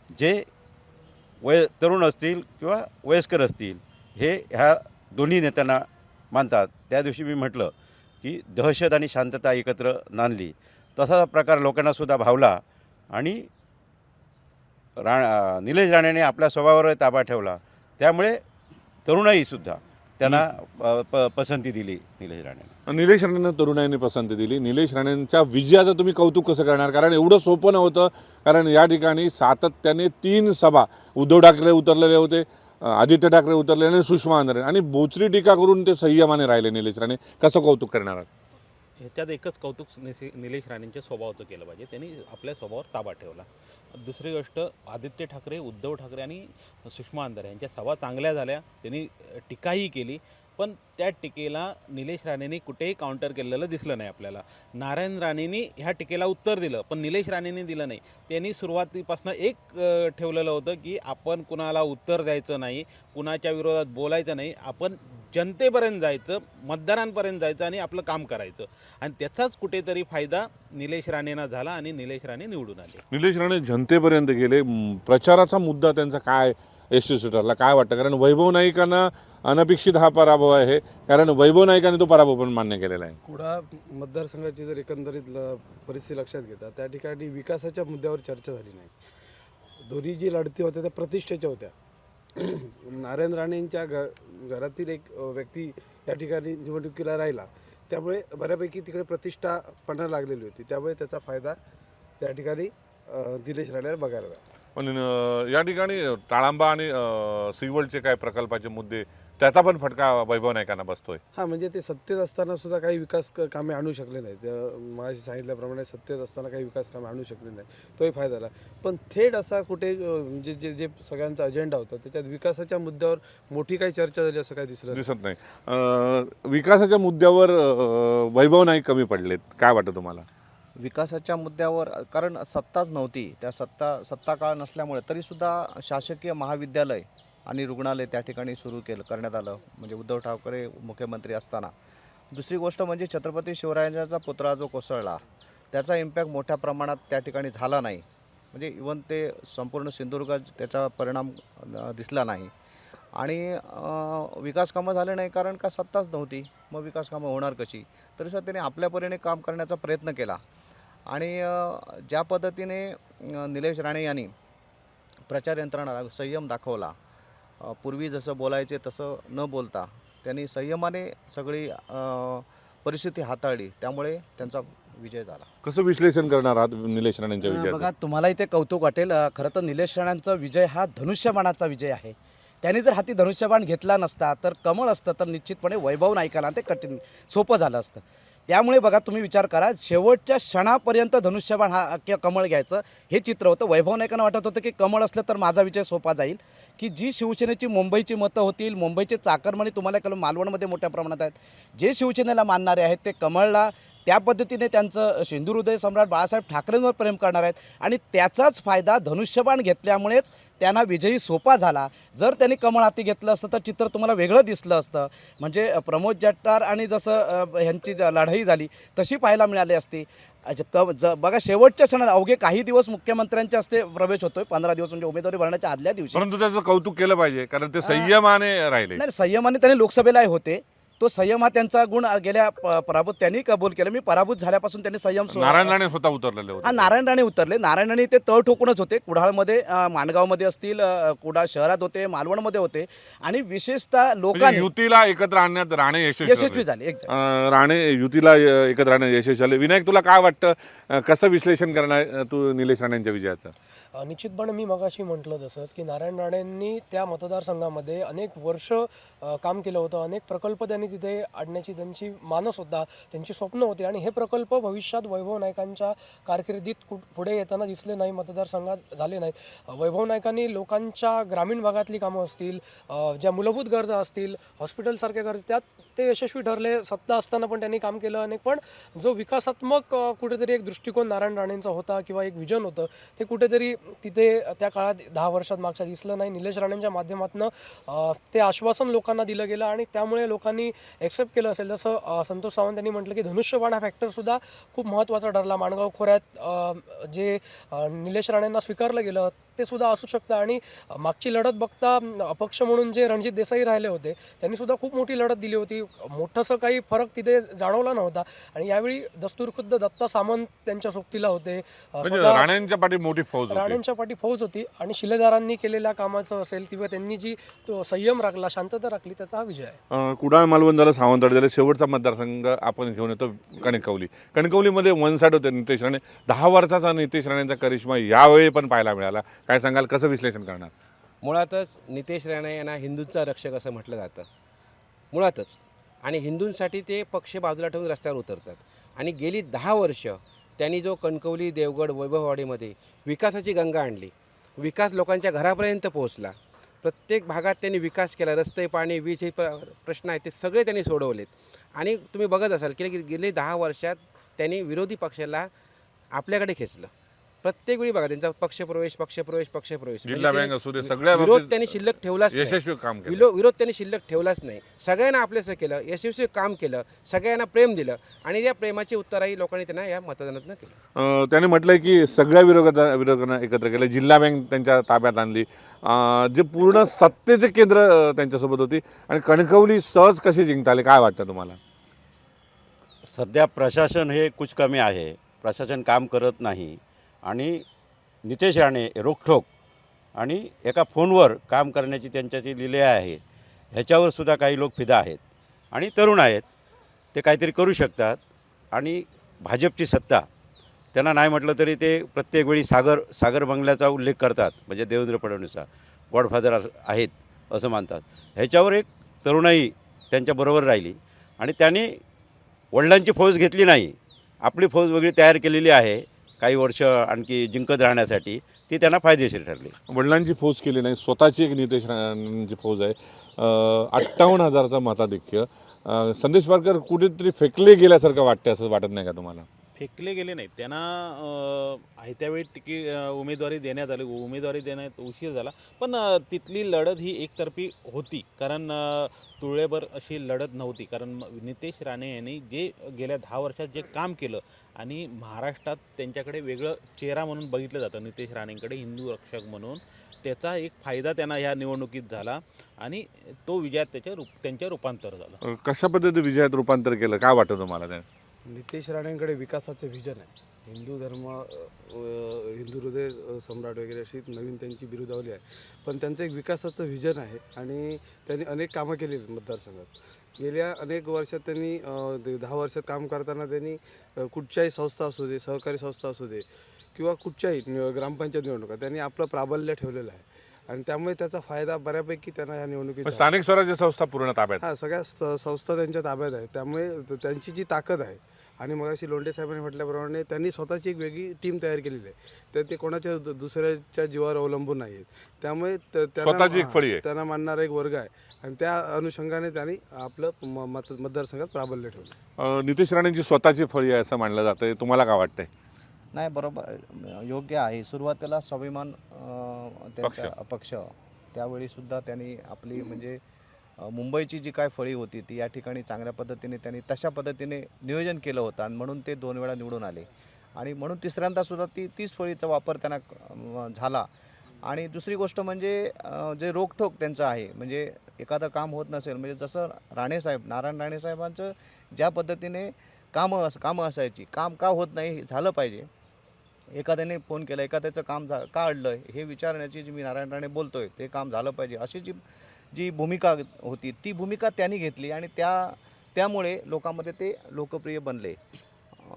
जे तरुण असतील किंवा वयस्कर असतील, हे ह्या दोन्ही नेत्यांना मानतात. त्या दिवशी मी म्हटलं की दहशत आणि शांतता एकत्र नांदली, तसा प्रकार लोकांनासुद्धा भावला आणि निलेश राणेने आपल्या स्वभावावर ताबा ठेवला. त्यामुळे तरुणाईसुद्धा त्यांना पसंती दिली निलेश राणेंना. निलेश राणेंना तरुणाईने पसंती दिली. निलेश राणेंच्या विजयाचं तुम्ही कौतुक कसं करणार? कारण एवढं सोपं नव्हतं. कारण या ठिकाणी सातत्याने 3 सभा उद्धव ठाकरे उतरलेले होते, आदित्य ठाकरे उतरले आणि सुषमा अंधारे, आणि बोचरी टीका करून ते संयमाने राहिले. निलेश राणे कसं कौतुक करणार आहात? ह्याच्यात एकच कौतुक निलेश राणेंच्या स्वभावाचं केलं पाहिजे. त्यांनी आपल्या स्वभावावर ताबा ठेवला. दुसरी गोष्ट, आदित्य ठाकरे, उद्धव ठाकरे आणि सुषमा अंधारे यांच्या सभा चांगल्या झाल्या. त्यांनी टीकाही केली, पण त्या टीकेला निलेश राणेंनी कुठेही काउंटर केलेलं दिसलं नाही आपल्याला. नारायण राणेंनी ह्या टीकेला उत्तर दिलं, पण निलेश राणेंनी दिलं नाही. त्यांनी सुरुवातीपासून एक ठेवलेलं होतं की आपण कुणाला उत्तर द्यायचं नाही, कुणाच्या विरोधात बोलायचं नाही, आपण जनतेपर्यंत जायचं, मतदारांपर्यंत जायचं आणि आपलं काम करायचं. आणि त्याचाच कुठेतरी फायदा निलेश राणेंना झाला आणि निलेश राणे निवडून आले. निलेश राणे जनतेपर्यंत गेले. प्रचाराचा मुद्दा त्यांचा काय यशस्वी ठरला, काय वाटतं? कारण वैभव नाईकांना अनपेक्षित हा पराभव आहे, कारण वैभव नाईकांनी तो पराभव पण मान्य केलेला आहे. कुडाळ मतदारसंघाची जर एकंदरीत परिस्थिती लक्षात घेता, त्या ठिकाणी विकासाच्या मुद्द्यावर चर्चा झाली नाही. दोन्ही जी लढती होत्या त्या प्रतिष्ठेच्या होत्या. नारायण राणेंच्या घरातील एक व्यक्ती या ठिकाणी निवडणुकीला राहिला, त्यामुळे बऱ्यापैकी तिकडे प्रतिष्ठा पणाला लागलेली होती. त्यामुळे त्याचा फायदा त्या ठिकाणी निलेश राणेला बघायला मिळाला. पण या ठिकाणी ताळांबा आणि सिवलचे काय प्रकल्पाचे मुद्दे, त्याचा पण फटका वैभव नाईकांना बसतोय. हां, म्हणजे ते सत्तेत असताना सुद्धा काही विकास कामे आणू शकले नाहीत. मगाशी सांगितल्याप्रमाणे सत्तेत असताना काही विकास कामे आणू शकले नाही, तोही फायदा झाला. पण थेट असा कुठे म्हणजे जे जे सगळ्यांचा अजेंडा होता त्याच्यात विकासाच्या मुद्द्यावर मोठी काही चर्चा झाली असं काही दिसत नाही. विकासाच्या मुद्द्यावर वैभव नाईक कमी पडलेत, काय वाटतं तुम्हाला? विकासाच्या मुद्द्यावर, कारण सत्ताच नव्हती, त्या सत्ता काळ नसल्यामुळे तरीसुद्धा शासकीय महाविद्यालय आणि रुग्णालय त्या ठिकाणी सुरू करण्यात आलं, म्हणजे उद्धव ठाकरे मुख्यमंत्री असताना. दुसरी गोष्ट म्हणजे छत्रपती शिवरायांचा पुतळा जो कोसळला, त्याचा इम्पॅक्ट मोठ्या प्रमाणात त्या ठिकाणी झाला नाही. म्हणजे इवन ते संपूर्ण सिंधुदुर्गात त्याचा परिणाम दिसला नाही. आणि विकास कामं झाले नाही कारण का सत्ताच नव्हती, मग विकास कामं होणार कशी? तरीसुद्धा त्याने आपल्या परीने काम करण्याचा प्रयत्न केला. आणि ज्या पद्धतीने निलेश राणे यांनी प्रचार यंत्रणा संयम दाखवला, पूर्वी जसं बोलायचे तसं न बोलता त्यांनी संयमाने सगळी परिस्थिती हाताळली, त्यामुळे त्यांचा विजय झाला. कसं विश्लेषण करणार आहात निलेश राणेंच्या विजयाचं? बघा, तुम्हाला इथे कौतुक वाटेल. खरं तर निलेश राणेंचा विजय हा धनुष्यबाणाचा विजय आहे. त्यांनी जर हाती धनुष्यबाण घेतला नसता, तर कमळ असतं, तर निश्चितपणे वैभव नाईकाला ते सोपं झालं असतं. त्यामुळे बघा, तुम्ही विचार करा, शेवटच्या क्षणापर्यंत धनुष्यबाण हा किंवा कमळ घ्यायचं हे चित्र होतं. वैभव नाईकांना वाटत होतं की कमळ असलं तर माझा विजय सोपा जाईल, की जी शिवसेनेची मुंबईची मतं होतील, मुंबईचे चाकरमानी तुम्हाला कळलं मालवणमध्ये मोठ्या प्रमाणात आहेत, जे शिवसेनेला मानणारे आहेत ते कमळला त्या पद्धतीने त्यांचं सिंधू हृदय सम्राट बाळासाहेब ठाकरेंवर प्रेम करणार आहेत. आणि त्याचाच फायदा धनुष्यबाण घेतल्यामुळेच त्यांना विजयी सोपा झाला. जर त्यांनी कमळ हाती घेतलं असतं तर चित्र तुम्हाला वेगळं दिसलं असतं. म्हणजे प्रमोद जट्टार आणि जसं ह्यांची लढाई झाली तशी पाहायला मिळाली असती. बघा, शेवटच्या क्षणाला अवघे काही दिवस मुख्यमंत्र्यांच्या हस्ते प्रवेश होतोय, 15 दिवस म्हणजे उमेदवारी भरण्याच्या आदल्या दिवशी. परंतु त्याचं कौतुक केलं पाहिजे, कारण ते संयमाने राहिले. नाही, संयमाने त्यांनी लोकसभेला होते, तो संयम हा त्यांचा गुण गेल्या पराभूत त्यांनी कबूल केलं. मी पराभूत झाल्यापासून त्यांनी संयम नारायण राणे स्वतः उतरलेले होते. नारायण राणे उतरले. नारायण राणे ते तळ ठोकूनच होते. कुडाळमध्ये, माणगावमध्ये असतील, कुडाळ शहरात होते, मालवणमध्ये होते. आणि विशेषतः लोकांनी युतीला एकत्र आणण्यात राणे यशस्वी झाले. राणे युतीला एकत्र आणण्यात यशस्वी झाले. विनायक, तुला काय वाटतं, कसं विश्लेषण करणार तू निलेश राणेंच्या विजयाचं? निश्चितपणे मी मगाशी म्हटलं तसंच की नारायण राणेंनी त्या मतदारसंघामध्ये अनेक वर्ष काम केलं होतं. अनेक प्रकल्प त्यांनी तिथे आणण्याची त्यांची मानस होता, त्यांची स्वप्न होती. आणि हे प्रकल्प भविष्यात वैभव नाईकांच्या कारकिर्दीत पुढे येताना दिसले नाही, मतदारसंघात झाले नाहीत. वैभव नाईकांनी लोकांच्या ग्रामीण भागातली कामं असतील, ज्या मूलभूत गरजा असतील, हॉस्पिटलसारख्या गरजा, त्यात ते यशस्वी ठरले. सत्ता असताना पण त्यांनी काम केलं अनेक. पण जो विकासात्मक कुठेतरी एक दृष्टिकोन नारायण राणेंचा होता किंवा एक विजन होतं, ते कुठेतरी तिथे त्या काळात 10 वर्षात मागच्या दिसलं नाही. निलेश राणेंच्या माध्यमातून ते आश्वासन लोकांना दिलं गेलं आणि त्यामुळे लोकांनी एक्सेप्ट केलं असेल. जसं संतोष सावंत यांनी म्हटलं की धनुष्यबाण हा फॅक्टरसुद्धा खूप महत्त्वाचा ठरला. माणगाव खोऱ्यात जे निलेश राणेंना स्वीकारलं गेलं ते सुद्धा असू शकतं. आणि मागची लढत बघता अपक्ष म्हणून जे रणजित देसाई राहिले होते त्यांनी सुद्धा खूप मोठी लढत दिली होती. मोठंसं काही फरक तिथे जाणवला नव्हता. आणि यावेळी दस्तूरखुद्द दत्ता सामंत त्यांच्या सोबतीला होते. म्हणजे स्वतः राणेंच्या पाठी मोठी फौज होती. राणेंच्या पाठी फौज होती आणि शिलेदारांनी केलेल्या कामाचं असेल किंवा त्यांनी जी तो संयम राखला, शांतता राखली, त्याचा हा विजय आहे. कुडाळ मालवण झालं, सावंतवाडी झालं, शेवटचा मतदारसंघ आपण घेऊन येतो कणकवली. कणकवलीमध्ये वन साईड होते नितेश राणे. 10 वर्षाचा नितेश राणेंचा करिश्मा यावेळी पण पाहायला मिळाला. काय सांगाल, कसं विश्लेषण करणार? मुळातच नितेश राणे यांना हिंदूंचा रक्षक असं म्हटलं जातं मुळातच. आणि हिंदूंसाठी ते पक्ष बाजूला ठेवून रस्त्यावर उतरतात. आणि गेली 10 वर्ष त्यांनी जो कणकवली, देवगड, वैभववाडीमध्ये विकासाची गंगा आणली, विकास लोकांच्या घरापर्यंत पोहोचला, प्रत्येक भागात त्यांनी विकास केला, रस्ते, पाणी, वीज हे प्रश्न आहेत ते सगळे त्यांनी सोडवलेत. आणि तुम्ही बघत असाल की गेले 10 वर्षात त्यांनी विरोधी पक्षाला आपल्याकडे खेचलं. प्रत्येक वेळी बघा त्यांचा पक्षप्रवेश जिल्हा बँक असू दे, सगळ्या विरोध बाबतीत त्यांनी शिल्लक ठेवलाच नाही. यशस्वी काम केलं. विरोध त्यांनी शिल्लक ठेवलाच नाही. सगळ्यांना आपलेसं केलं, यशस्वी काम केलं, सगळ्यांना प्रेम दिलं. आणि या प्रेमाची उत्तरही लोकांनी त्यांना या मतदानातून केलं. त्याने म्हटलंय की सगळ्या विरोधकांना एकत्र केलं, जिल्हा बँक त्यांच्या ताब्यात आणली, जे पूर्ण सत्तेचे केंद्र त्यांच्यासोबत होती. आणि कणकवली सहज कशी जिंकता आली, काय वाटतं तुम्हाला? सध्या प्रशासन हे कुछ कमी आहे, प्रशासन काम करत नाही. आणि नितेश राणे रोखठोक आणि एका फोनवर काम करण्याची त्यांच्याची लिले आहे, ह्याच्यावर सुद्धा काही लोक फिदा आहेत आणि तरुण आहेत, ते काहीतरी करू शकतात. आणि भाजपची सत्ता त्यांना नाही म्हटलं तरी ते प्रत्येक वेळी सागर बंगल्याचा उल्लेख करतात, म्हणजे देवेंद्र फडणवीसचा गॉडफादर आहेत असं मानतात. ह्याच्यावर एक तरुणाई त्यांच्याबरोबर राहिली आणि त्यांनी वडिलांची फौज घेतली नाही, आपली फौज वेगळी तयार केलेली आहे काही वर्ष आणखी जिंकत राहण्यासाठी, ती त्यांना फायदेशीर ठरली. वडिलांची फौज केली नाही, स्वतःची एक नितेश राणेंची फौज आहे. 58,000चा मताधिक्य. संदेश पारकर कुठेतरी फेकले गेल्यासारखं वाटतं, असं वाटत नाही का तुम्हाला? फेकले गेले नाहीत. त्यांना आयत्यावेळी उमेदवारी देण्यात आली, उमेदवारी देण्यात उशीर झाला. पण तिथली लढत ही एकतर्फी होती, कारण तुळेभर अशी लढत नव्हती. कारण नितेश राणे यांनी जे गेल्या 10 वर्षात जे काम केलं आणि महाराष्ट्रात त्यांच्याकडे वेगळं चेहरा म्हणून बघितलं जातं, नितेश राणेंकडे हिंदू रक्षक म्हणून, त्याचा एक फायदा त्यांना ह्या निवडणुकीत झाला आणि तो विजयात त्यांच्या रूपांतर झालं. कशा पद्धतीने विजयात रूपांतर केलं, काय वाटतं तुम्हाला? ते नितेश राणेंकडे विकासाचं व्हिजन आहे. हिंदू धर्म, हिंदू हृदय सम्राट वगैरे अशी नवीन त्यांची बिरुदावली आहे. पण त्यांचं एक विकासाचं व्हिजन आहे आणि त्यांनी अनेक कामं केली मतदारसंघात. गेल्या अनेक वर्षात त्यांनी 10 वर्षात काम करताना त्यांनी कुठच्याही संस्था असू दे, सहकारी संस्था असू दे किंवा कुठच्याही ग्रामपंचायत निवडणुका त्यांनी आपलं प्राबल्य ठेवलेलं आहे. आणि त्यामुळे त्याचा फायदा बऱ्यापैकी त्यांना ह्या निवडणुकीत स्थानिक स्वराज्य संस्था पूर्ण ताब्यात. हां, सगळ्या संस्था त्यांच्या ताब्यात आहे. त्यामुळे त्यांची जी ताकद आहे, आणि मगाशी लोंढे साहेबांनी म्हटल्याप्रमाणे त्यांनी स्वतःची एक वेगळी टीम तयार केलेली आहे. तर ते कोणाच्या दुसऱ्याच्या जीवावर अवलंबून नाही आहेत. त्यामुळे स्वतःची एक फळी आहे, त्यांना मानणारा एक वर्ग आहे आणि त्या अनुषंगाने त्यांनी आपलं मतदारसंघात प्राबल्य ठेवलं. नितेश राणेंची स्वतःची फळी आहे असं मानलं जातं, तुम्हाला काय वाटतंय? नाही, बरोबर, योग्य आहे. सुरुवातीला स्वाभिमान त्यांचा पक्ष, त्यावेळीसुद्धा त्यांनी आपली म्हणजे मुंबईची जी काय फळी होती ती या ठिकाणी चांगल्या पद्धतीने त्यांनी तशा पद्धतीने नियोजन केलं होतं आणि म्हणून ते 2 वेळा निवडून आले. आणि म्हणून तिसऱ्यांदासुद्धा तीच फळीचा वापर त्यांना झाला. आणि दुसरी गोष्ट म्हणजे जे रोखठोक त्यांचं आहे, म्हणजे एखादं काम होत नसेल, म्हणजे जसं नारायण राणे साहेबांचं ज्या पद्धतीने कामं असायची, काम का होत नाही, झालं पाहिजे, एखाद्याने फोन केला, एखाद्याचं काम का अडलं हे विचारण्याची जी मी नारायण राणे बोलतोय, ते काम झालं पाहिजे, अशी जी भूमिका होती ती भूमिका त्यांनी घेतली आणि त्यामुळे लोकांमध्ये ते लोकप्रिय बनले.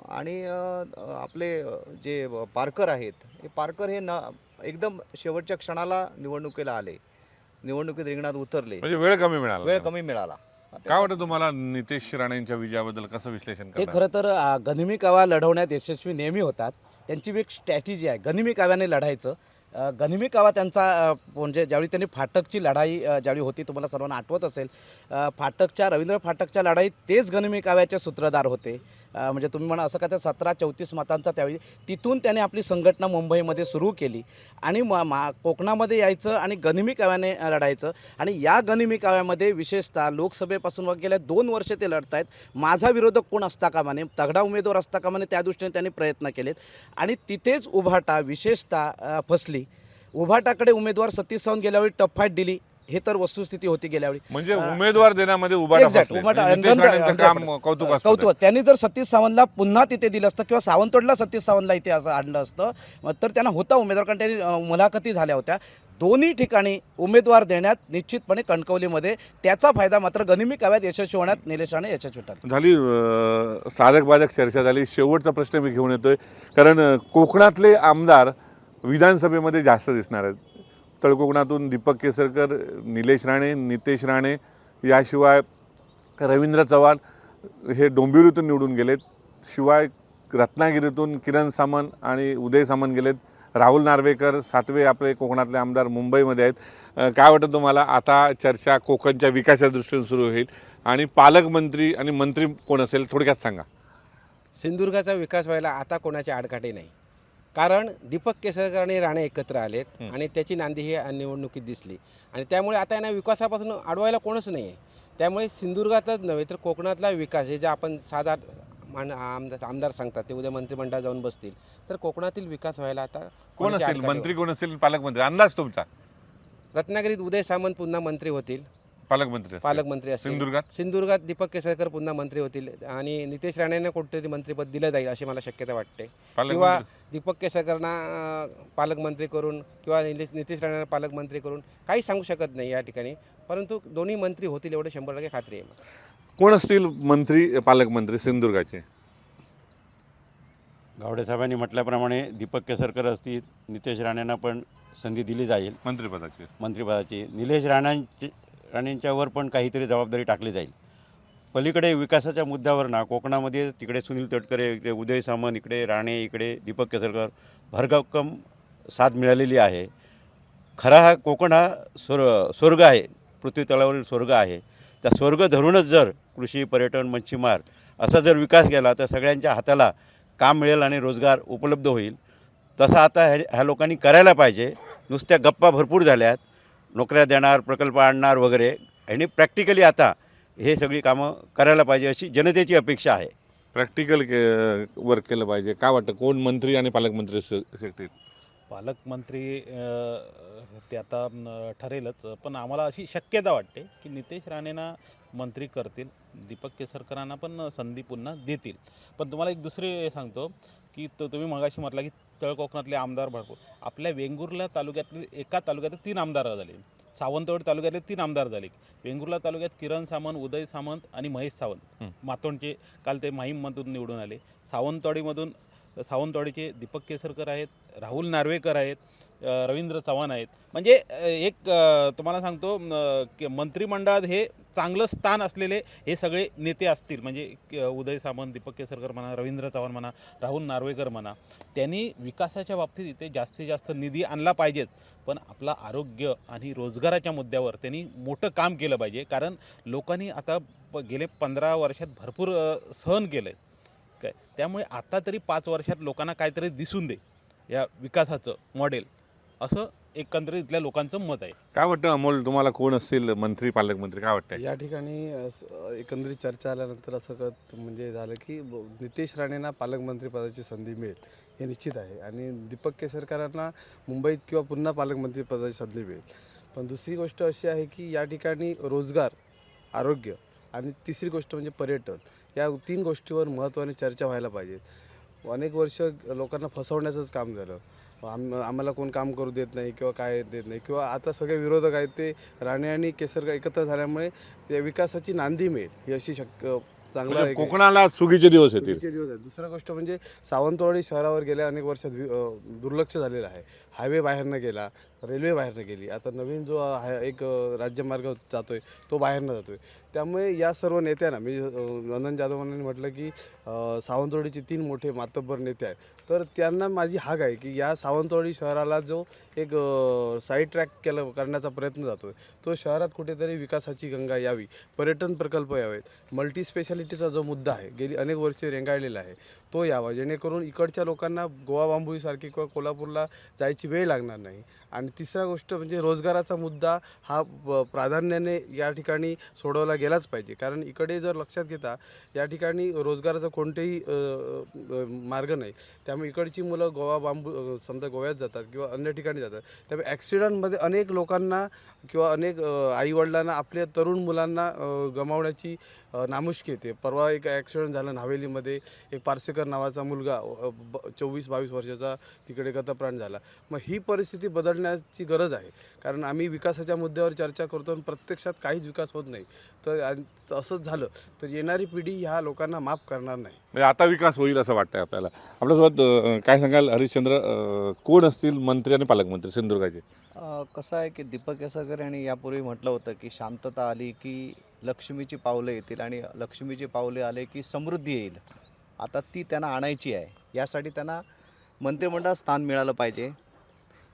आणि आपले जे पारकर आहेत, हे पारकर हे एकदम शेवटच्या क्षणाला निवडणुकीला आले, निवडणुकीत रिंगणात उतरले, म्हणजे वेळ कमी मिळाला. काय वाटतं तुम्हाला नितेश राणेंच्या विजयाबद्दल, कसं विश्लेषण हे खरं तर गनिमी कावा लढवण्यात यशस्वी नेहमी होतात. त्यांची एक स्ट्रॅटेजी आहे, गनिमी काव्याने लढायचं. गनिमी कावा त्यांचा म्हणजे ज्यावेळी त्यांनी फाटकची लढाई ज्यावेळी होती, तुम्हाला सर्वांना आठवत असेल, रवींद्र फाटकच्या लढाईत तेच गनिमी काव्याचे सूत्रधार होते. म्हणजे तुम्ही म्हणा असं का त्या 17-34 मतांचा त्यावेळी तिथून त्याने आपली संघटना मुंबईमध्ये सुरू केली आणि कोकणामध्ये यायचं आणि गनिमी काव्याने लढायचं. आणि या गनिमी काव्यामध्ये विशेषतः लोकसभेपासून गेल्या 2 वर्ष ते लढत आहेत. माझा विरोधक कोण असता कामा नये, तगडा उमेदवार असता कामा नये, त्या दृष्टीने त्यांनी प्रयत्न केलेत. आणि तिथेच उभाटा विशेषतः फसली. उभाटाकडे उमेदवार सतीश सावंत गेल्यावेळी टफ फाईट दिली, हे तर वस्तुस्थिती होती गेल्यावेळी. म्हणजे उमेदवार देण्यामध्ये उभाटा Exact, बसले. उभाटा, म्हणजे नितेश राणेंचं काम कौतुक. त्यांनी जर सतीश सावंतला पुन्हा तिथे दिलं असतं किंवा सावंतवाडीला सतीश सावंतला इथे असं आणलं असतं तर त्यांना होता उमेदवार, कारण त्यांनी मुलाखती झाल्या होत्या. दोन्ही ठिकाणी उमेदवार देण्यात निश्चितपणे कणकवलीमध्ये त्याचा फायदा मात्र गनिमी काव्यात यशस्वी होण्यात निलेश राणे यशस्वी ठरले. झाली साधक बाधक चर्चा झाली. शेवटचा प्रश्न मी घेऊन येतोय, कारण कोकणातले आमदार विधानसभेमध्ये जास्त दिसणार आहेत. तळकोकणातून दीपक केसरकर, निलेश राणे, नितेश राणे, याशिवाय रवींद्र चव्हाण हे डोंबिवलीतून निवडून गेलेत. शिवाय रत्नागिरीतून किरण सामंत आणि उदय सामंत गेलेत. राहुल नार्वेकर, सातवे आपले कोकणातले आमदार मुंबईमध्ये आहेत. काय वाटतं तुम्हाला? आता चर्चा कोकणच्या विकासाच्या दृष्टीने सुरू होईल आणि पालकमंत्री आणि मंत्री कोण असेल थोडक्यात सांगा. सिंधुदुर्गाचा विकास व्हायला आता कोणाची आडकाठी नाही, कारण दीपक केसरकर आणि राणे एकत्र आलेत आणि त्याची नांदी ही निवडणुकीत दिसली आणि त्यामुळे आता यांना विकासापासून अडवायला कोणच नाही आहे. त्यामुळे सिंधुदुर्गातच नव्हे तर कोकणातला विकास हे जे आपण साधा आमदार सांगतात ते उद्या मंत्रिमंडळात जाऊन बसतील, तर कोकणातील विकास व्हायला आता कोण असेल मंत्री, कोण असेल पालकमंत्री? अंदाज तुमचा? रत्नागिरीत उदय सामंत पुन्हा मंत्री होतील, पालकमंत्री असतील. सिंधुदुर्गात दीपक केसरकर पुन्हा मंत्री होतील आणि नितेश राणेंना कुठेतरी मंत्रिपद दिलं जाईल अशी मला शक्यता वाटते. किंवा दीपक केसरकरांना पालकमंत्री करून किंवा नितेश राणेंना पालकमंत्री करून काही सांगू शकत नाही या ठिकाणी, परंतु दोन्ही मंत्री होतील एवढे 100% खात्री आहे. कोण असतील मंत्री, पालकमंत्री सिंधुदुर्गाचे? गावडे साहेबांनी म्हटल्याप्रमाणे दीपक केसरकर असतील, नितेश राणेंना पण संधी दिली जाईल मंत्रिपदाची. निलेश राणेंच्यावर पण काहीतरी जबाबदारी टाकली जाईल. पलीकडे विकासाच्या मुद्द्यावर ना कोकणामध्ये तिकडे सुनील तटकरे, इकडे उदय सामंत, इकडे राणे, इकडे दीपक केसरकर भरभक्कम साथ मिळालेली आहे. खरा हा कोकण हा स्वर्ग आहे, पृथ्वी तळावरील स्वर्ग आहे. त्या स्वर्ग धरूनच जर कृषी, पर्यटन, मच्छीमार असा जर विकास केला तर सगळ्यांच्या हाताला काम मिळेल आणि रोजगार उपलब्ध होईल. तसा आता ह्या लोकांनी करायला पाहिजे. नुसत्या गप्पा भरपूर झाल्यात, नोकऱ्या देणार, प्रकल्प आणणार वगैरे, आणि प्रॅक्टिकली आता हे सगळी कामं करायला पाहिजे अशी जनतेची अपेक्षा आहे. प्रॅक्टिकल वर्क केलं पाहिजे. काय वाटतं कोण मंत्री आणि पालकमंत्री शकतील? पालकमंत्री ते आता ठरेलच, पण आम्हाला अशी शक्यता वाटते की नितेश राणेंना मंत्री करतील, दीपक केसरकरांना पण संधी पुन्हा देतील. पण तुम्हाला एक दुसरे सांगतो की तुम्ही मगाशी म्हटला की तळकोकणातले आमदार भरपूर. आपल्या वेंगुर्ला तालुक्यातले एका तालुक्यात 3 आमदार झाले. सावंतवाडी तालुक्यातले 3 आमदार झाले. वेंगुर्ला तालुक्यात किरण सामंत, उदय सामंत आणि महेश सावंत मातोंडचे काल ते माहीममधून निवडून आले. सावंतवाडीचे दीपक केसरकर आहेत, राहुल नार्वेकर आहेत, रवींद्र चव्हाण आहेत. म्हणजे एक तुम्हाला सांगतो की मंत्रिमंडळात हे चांगलं स्थान असलेले हे सगळे नेते असतील. म्हणजे उदय सामंत, दीपक केसरकर म्हणा, रवींद्र चव्हाण म्हणा, राहुल नार्वेकर म्हणा, त्यांनी विकासाच्या बाबतीत इथे जास्तीत जास्त निधी आणला पाहिजेत. पण आपला आरोग्य आणि रोजगाराच्या मुद्द्यावर त्यांनी मोठं काम केलं पाहिजे. कारण लोकांनी आता गेले 15 वर्षात भरपूर सहन केलं आहे काय. त्यामुळे आता तरी 5 वर्षात लोकांना काहीतरी दिसून दे या विकासाचं मॉडेल, असं एकंदरीत इथल्या लोकांचं मत आहे. काय वाटतं अमोल, तुम्हाला कोण असतील मंत्री, पालकमंत्री? काय वाटतं या ठिकाणी एकंदरीत चर्चा आल्यानंतर असं म्हणजे झालं की नितेश राणेंना पालकमंत्री पदाची संधी मिळेल हे निश्चित आहे आणि दीपक केसरकरांना मुंबईत किंवा पुन्हा पालकमंत्री पदाची संधी मिळेल. पण दुसरी गोष्ट अशी आहे की या ठिकाणी रोजगार, आरोग्य आणि तिसरी गोष्ट म्हणजे पर्यटन, या 3 गोष्टीवर महत्त्वाने चर्चा व्हायला पाहिजे. अनेक वर्ष लोकांना फसवण्याचंच काम झालं. आम्हाला कोण काम करू देत नाही किंवा काय देत नाही, किंवा आता सगळे विरोधक आहेत ते राणे आणि केसरकर एकत्र झाल्यामुळे त्या विकासाची नांदी मिळेल ही अशी चांगला म्हणजे कोकणाला सुगीचे दिवस येतील. दुसरा गोष्ट म्हणजे सावंतवाडी शहरावर गेल्या अनेक वर्षात दुर्लक्ष झालेलं आहे. हायवे बाहेरनं गेला, रेल्वे बाहेरनं गेली, आता नवीन जो एक राज्यमार्ग जातोय तो बाहेरनं जातोय. त्यामुळे या सर्व नेत्यांना मी आनंद जाधवांनी म्हटलं की सावंतवाडीचे 3 मोठे मातब्बर नेते आहेत, तर त्यांना माझी हाक आहे की या सावंतवाडी शहराला जो एक साईड ट्रॅक करण्याचा प्रयत्न जातो आहे तो शहरात कुठेतरी विकासाची गंगा यावी, पर्यटन प्रकल्प यावेत, मल्टी स्पेशालिटीचा जो मुद्दा आहे गेली अनेक वर्षे रेंगाळलेला आहे तो यावा, जेणेकरून इकडच्या लोकांना गोवा बांबुईसारखी किंवा कोल्हापूरला जायची त्याची वेळ लागणार नाही. आणि तिसरा गोष्ट म्हणजे रोजगाराचा मुद्दा हा प्राधान्याने या ठिकाणी सोडवला गेलाच पाहिजे. कारण इकडे जर लक्षात घेता या ठिकाणी रोजगाराचा कोणतेही मार्ग नाही. त्यामुळे इकडची मुलं समजा गोव्यात जातात किंवा अन्य ठिकाणी जातात. त्यामुळे ॲक्सिडेंटमध्ये अनेक लोकांना किंवा अनेक आईवडिलांना आपल्या तरुण मुलांना गमावण्याची नामुष्की येते. परवा एक ॲक्सिडेंट झाला न्हावेलीमध्ये. एक पारसेकर नावाचा मुलगा 24-22 वर्षाचा तिकडे गतप्राण झाला. मग ही परिस्थिती बदलण्याची गरज आहे. कारण आम्ही विकासाच्या मुद्द्यावर चर्चा करतो आणि प्रत्यक्षात काहीच विकास होत नाही. तर असंच झालं तर येणारी पिढी ह्या लोकांना माफ करणार नाही. म्हणजे आता विकास होईल असं वाटतंय आपल्याला. आपल्यासोबत काय सांगाल हरिश्चंद्र, कोण असतील मंत्री आणि पालकमंत्री सिंधुदुर्गाचे? कसं आहे की दीपक केसरकर यांनी यापूर्वी म्हटलं होतं की शांतता आली की लक्ष्मीची पावलं येतील आणि लक्ष्मीची पावले आले की समृद्धी येईल. आता ती त्यांना आणायची आहे. यासाठी त्यांना मंत्रिमंडळात स्थान मिळालं पाहिजे.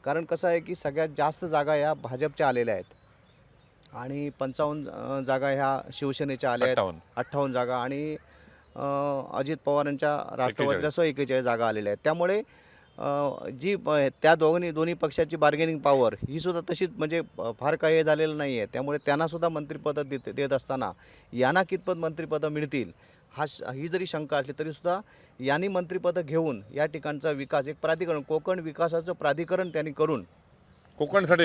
कारण कसं आहे की सगळ्यात जास्त जागा ह्या भाजपच्या आलेल्या आहेत आणि 55 जागा ह्या शिवसेनेच्या आल्या आहेत. 58 जागा आणि अजित पवारांच्या राष्ट्रवादीला 41 जागा आलेल्या आहेत. त्यामुळे जी त्या दोन्ही पक्षाची बार्गेनिंग पॉवर ही सुद्धा तशीच म्हणजे फार काही हे झालेलं नाही आहे. त्यामुळे त्यांनासुद्धा मंत्रिपदं देत असताना यांना कितपत मंत्रिपदं मिळतील ही जरी शंका असली तरीसुद्धा यांनी मंत्रिपदं घेऊन या ठिकाणचा विकास एक प्राधिकरण कोकण विकासाचं प्राधिकरण त्यांनी करून कोकणसाठी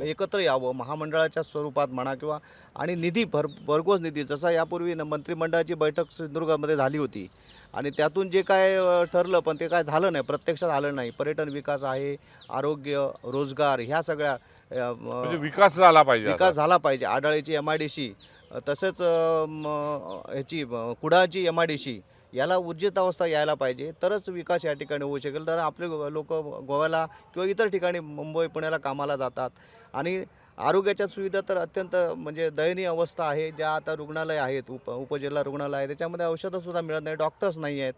एकत्र यावं महामंडळाच्या स्वरूपात म्हणा किंवा आणि निधी भरघोस निधी जसा यापूर्वी मंत्रिमंडळाची बैठक सिंधुदुर्गामध्ये झाली होती आणि त्यातून जे काय ठरलं पण ते काय झालं नाही, प्रत्यक्षात आलं नाही. पर्यटन विकास आहे, आरोग्य, रोजगार ह्या सगळ्या म्हणजे विकास झाला पाहिजे. आडाळीची MIDC तसंच ह्याची कुडाळची MIDC याला ऊर्जितावस्था यायला पाहिजे तरच विकास या ठिकाणी होऊ शकेल. तर आपले लोक गोव्याला किंवा इतर ठिकाणी मुंबई पुण्याला कामाला जातात आणि आरोग्याच्या सुविधा तर अत्यंत म्हणजे दयनीय अवस्था आहे. ज्या आता रुग्णालय आहेत उपजिल्हा रुग्णालय आहे त्याच्यामध्ये औषधंसुद्धा मिळत नाही, डॉक्टर्स नाही आहेत,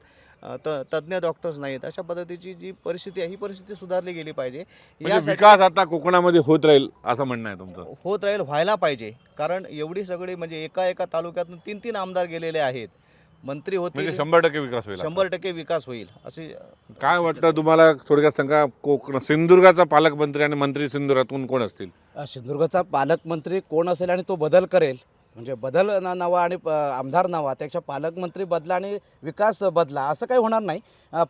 तज्ज्ञ डॉक्टर्स नाहीत. अशा पद्धतीची जी परिस्थिती आहे ही परिस्थिती सुधारली गेली पाहिजे. विकास आता कोकणामध्ये होत राहील असं म्हणणं आहे तुमचं? होत राहील, व्हायला पाहिजे. कारण एवढी सगळी म्हणजे एका तालुक्यातून 3 आमदार गेलेले आहेत, मंत्री होते, म्हणजे 100% विकास होईल. 100% विकास होईल असे काय वाटतं तुम्हाला? थोडक्यात सांगा, सिंधुदुर्गाचा पालकमंत्री आणि मंत्री सिंधुदुर्गातून कोण असतील? सिंधुदुर्गाचा पालकमंत्री कोण असेल आणि तो बदल करेल म्हणजे बदल नवा आणि आमदार नवा त्यापेक्षा पालकमंत्री बदला आणि विकास बदला असं काही होणार नाही.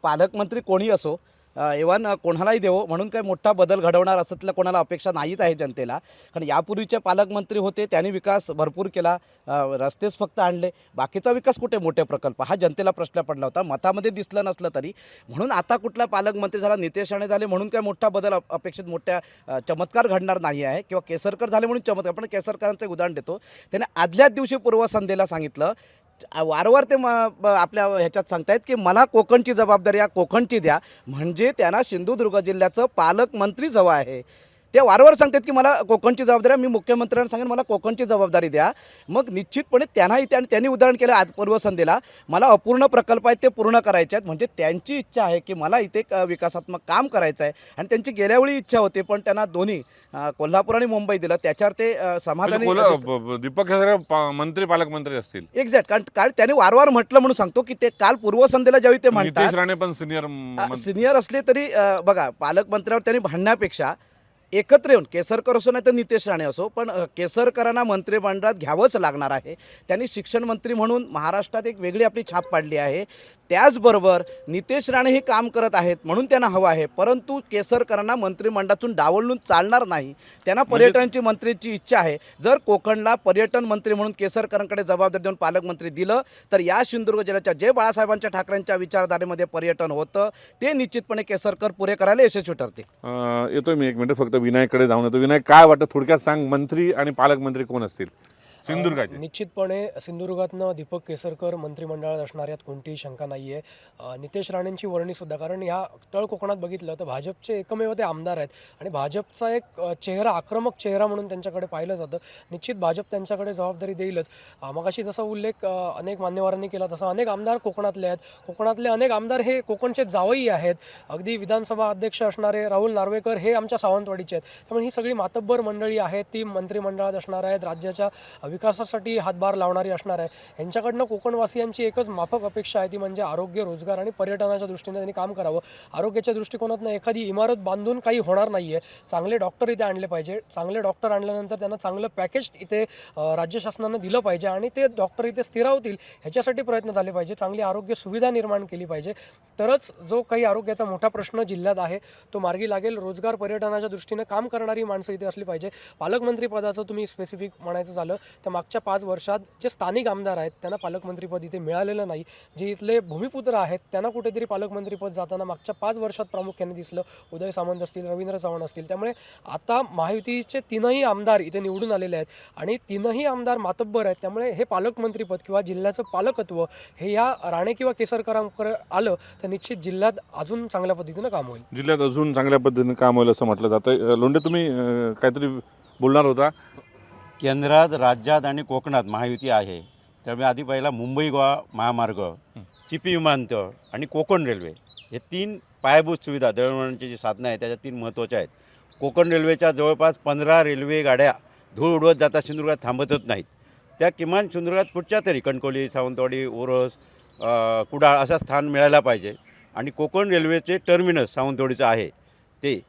पालकमंत्री कोणी असो इव्हन कोणालाही देवो म्हणून काही मोठा बदल घडवणार असतलं कोणाला अपेक्षा नाहीच आहे जनतेला. कारण यापूर्वीचे पालकमंत्री होते त्यांनी विकास भरपूर केला, रस्तेच फक्त आणले, बाकीचा विकास कुठे, मोठे प्रकल्प हा जनतेला प्रश्न पडला होता. मतामध्ये दिसलं नसलं तरी. म्हणून आता कुठला पालकमंत्री झाला, नितेश राणे झाले म्हणून काही मोठा बदल अपेक्षित मोठ्या चमत्कार घडणार नाही आहे किंवा केसरकर झाले म्हणून चमत्कार. पण केसरकरांचं एक उदाहरण देतो. त्याने आदल्याच दिवशी पूर्वसंध्येला सांगितलं, वारंवार ते आपल्या ह्याच्यात सांगतायत की मला कोकणची जबाबदारी या कोकणची द्या, म्हणजे त्यांना सिंधुदुर्ग जिल्ह्याचं पालकमंत्री हवं आहे. ते वारंवार सांगतात की मला कोकणची जबाबदारी, मी मुख्यमंत्र्यांना सांगेन मला कोकणची जबाबदारी द्या. मग निश्चितपणे त्यांनाही त्यांनी उदाहरण केलं आज पूर्वसंध्येला, मला अपूर्ण प्रकल्प आहेत ते पूर्ण करायचे आहेत. म्हणजे त्यांची इच्छा आहे की मला इथे विकासात्मक काम करायचं आहे आणि त्यांची गेल्यावेळी इच्छा होती पण त्यांना दोन्ही कोल्हापूर आणि मुंबई दिलं, त्याच्यावर ते समाधानी. दीपक केसरकर मंत्री पालकमंत्री असतील एक्झॅक्ट. कारण त्यांनी वारंवार म्हटलं म्हणून सांगतो की ते काल पूर्वसंध्येला ज्यावेळी ते म्हणतात, नितेश राणे पण सिनियर असले तरी बघा पालकमंत्र्यावर त्यांनी भांडण्यापेक्षा एकत्र येऊन केसरकर असो नाही तर नितेश राणे असो पण केसरकरांना मंत्रिमंडळात घ्यावंच लागणार आहे. त्यांनी शिक्षण मंत्री म्हणून महाराष्ट्रात एक वेगळी आपली छाप पाडली आहे. त्याचबरोबर नितेश राणे हे काम करत आहेत म्हणून त्यांना हवं आहे, परंतु केसरकरांना मंत्रिमंडळातून डावलून चालणार नाही. त्यांना पर्यटनाची मंत्रीची इच्छा आहे. जर कोकणला पर्यटन मंत्री म्हणून केसरकरांकडे जबाबदारी देऊन पालकमंत्री दिलं तर या सिंधुदुर्ग जिल्ह्याच्या जे बाळासाहेबांच्या ठाकरेंच्या विचारधारेमध्ये पर्यटन होतं ते निश्चितपणे केसरकर पुरे करायला यशस्वी ठरते. येतोय मी एक मिनिट, फक्त विनायककडे जाऊन येतो. विनायक, काय वाटतं थोडक्यात सांग, मंत्री आणि पालकमंत्री कोण असतील सिंधुदुर्गाचे? निश्चितपणे सिंधुदुर्गातनं दीपक केसरकर मंत्रिमंडळात असणार यात कोणतीही शंका नाही आहे. नितेश राणेंची वर्णीसुद्धा, कारण या तळ कोकणात बघितलं तर भाजपचे एकमेव ते आमदार आहेत आणि भाजपचा एक चेहरा, आक्रमक चेहरा म्हणून त्यांच्याकडे पाहिलं जातं. निश्चित भाजप त्यांच्याकडे जबाबदारी देईलच. मगाशी जसा उल्लेख अनेक मान्यवरांनी केला तसा अनेक आमदार कोकणातले आहेत. कोकणातले अनेक आमदार हे कोकणचे जावई आहेत. अगदी विधानसभा अध्यक्ष असणारे राहुल नार्वेकर हे आमच्या सावंतवाडीचे आहेत. त्यामुळे ही सगळी मातब्बर मंडळी आहेत ती मंत्रिमंडळात असणार आहेत. राज्याच्या विकासासाठी हातभार लावणारी असणार आहे. यांच्याकडनं कोकणवासियांची एकच माफक अपेक्षा आहे, ती म्हणजे आरोग्य, रोजगार आणि पर्यटनाच्या दृष्टीने त्यांनी काम करावं. आरोग्याच्या दृष्टिकोनातून एखादी इमारत बांधून काही होणार नाही आहे. चांगले डॉक्टर इथे आणले पाहिजे. चांगले डॉक्टर आणल्यानंतर त्यांना चांगलं पॅकेज इथे राज्य शासनानं दिलं पाहिजे आणि ते डॉक्टर इथे स्थिरावतील ह्याच्यासाठी प्रयत्न झाले पाहिजे. चांगली आरोग्य सुविधा निर्माण केली पाहिजे, तरच जो काही आरोग्याचा मोठा प्रश्न जिल्ह्यात आहे तो मार्गी लागेल. रोजगार, पर्यटनाच्या दृष्टीने काम करणारी माणसं इथे असली पाहिजे. पालकमंत्रीपदाचं तुम्ही स्पेसिफिक म्हणायचं झालं तर मागच्या 5 वर्षात जे स्थानिक आमदार आहेत त्यांना पालकमंत्रीपद इथे मिळालेलं नाही. जे इथले भूमिपुत्र आहेत त्यांना कुठेतरी पालकमंत्रीपद जाताना मागच्या 5 वर्षात प्रामुख्याने दिसलं. उदय सामंत असतील, रवींद्र चव्हाण असतील. त्यामुळे आता महायुतीचे 3ही आमदार इथे निवडून आलेले आहेत आणि 3ही आमदार मातब्बर आहेत. त्यामुळे हे पालकमंत्रीपद किंवा जिल्ह्याचं पालकत्व हे या राणे किंवा केसरकरांकडे आलं तर निश्चित जिल्ह्यात अजून चांगल्या पद्धतीनं काम होईल. जिल्ह्यात अजून चांगल्या पद्धतीने काम होईल असं म्हटलं जातं. लोंढे, तुम्ही काहीतरी बोलणार होता. केंद्रात, राज्यात आणि कोकणात महायुती आहे. त्यामुळे आधी पहिला मुंबई गोवा महामार्ग, चिपी विमानतळ आणि कोकण रेल्वे हे 3 पायाभूत सुविधा, दळणवळणाची जी साधनं आहेत त्याच्या 3 महत्त्वाच्या आहेत. कोकण रेल्वेच्या जवळपास 15 रेल्वे गाड्या धूळ उडवत जाता सिंधुदुर्गात थांबतच नाहीत. त्या किमान सिंधुदुर्गात कुठच्या तरी कणकवली, सावंतवाडी, ओरस, कुडाळ असं स्थान मिळायला पाहिजे. आणि कोकण रेल्वेचे टर्मिनस सावंतवाडीचं आहे ते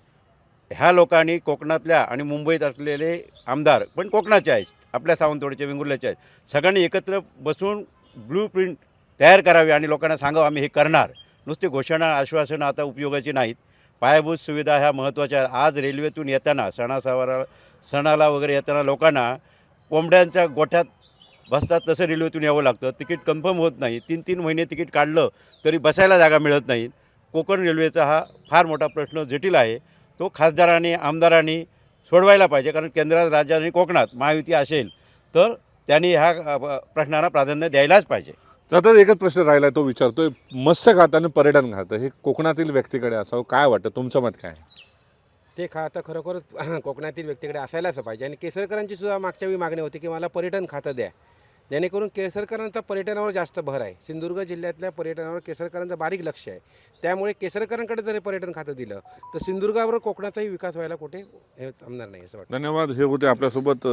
ह्या लोकांनी, कोकणातल्या आणि मुंबईत असलेले आमदार पण कोकणाचे आहेत, आपल्या सावंतवाडीचे, वेंगुर्ल्याचे आहेत, सगळ्यांनी एकत्र बसून ब्लू प्रिंट तयार करावी आणि लोकांना सांगावं आम्ही हे करणार. नुसती घोषणा, आश्वासनं आता उपयोगाची नाहीत. पायाभूत सुविधा ह्या महत्त्वाच्या आहेत. आज रेल्वेतून येताना सणाला वगैरे येताना लोकांना कोंबड्यांच्या गोठ्यात बसतात तसं रेल्वेतून यावं लागतं. तिकीट कन्फर्म होत नाही. 3-3 महिने तिकीट काढलं तरी बसायला जागा मिळत नाहीत. कोकण रेल्वेचा हा फार मोठा प्रश्न जटिल आहे. तो खासदारांनी, आमदारांनी सोडवायला पाहिजे. कारण केंद्रात, राज्यात आणि कोकणात महायुती असेल तर त्यांनी ह्या प्रश्नांना प्राधान्य द्यायलाच पाहिजे. आता एकच प्रश्न राहिला आहे, तो विचारतोय. मत्स्य खातं आणि पर्यटन खातं हे कोकणातील व्यक्तीकडे असावं, काय वाटतं, तुमचं मत काय? ते खातं खरोखरच कोकणातील व्यक्तीकडे असायलाच पाहिजे. आणि केसरकरांची सुद्धा मागच्या वेळी मागणी होती की मला पर्यटन खातं द्या, जेणेकरून केसरकरांचा पर्यटनावर जास्त भर आहे. सिंधुदुर्ग जिल्ह्यातल्या पर्यटनावर केसरकरांचं बारीक लक्ष आहे. त्यामुळे केसरकरांकडे जर पर्यटन खातं दिलं तर सिंधुदुर्गावर कोकणाचाही विकास व्हायला कुठे हे थांबणार नाही असं वाटतं. धन्यवाद. हे होते आपल्यासोबत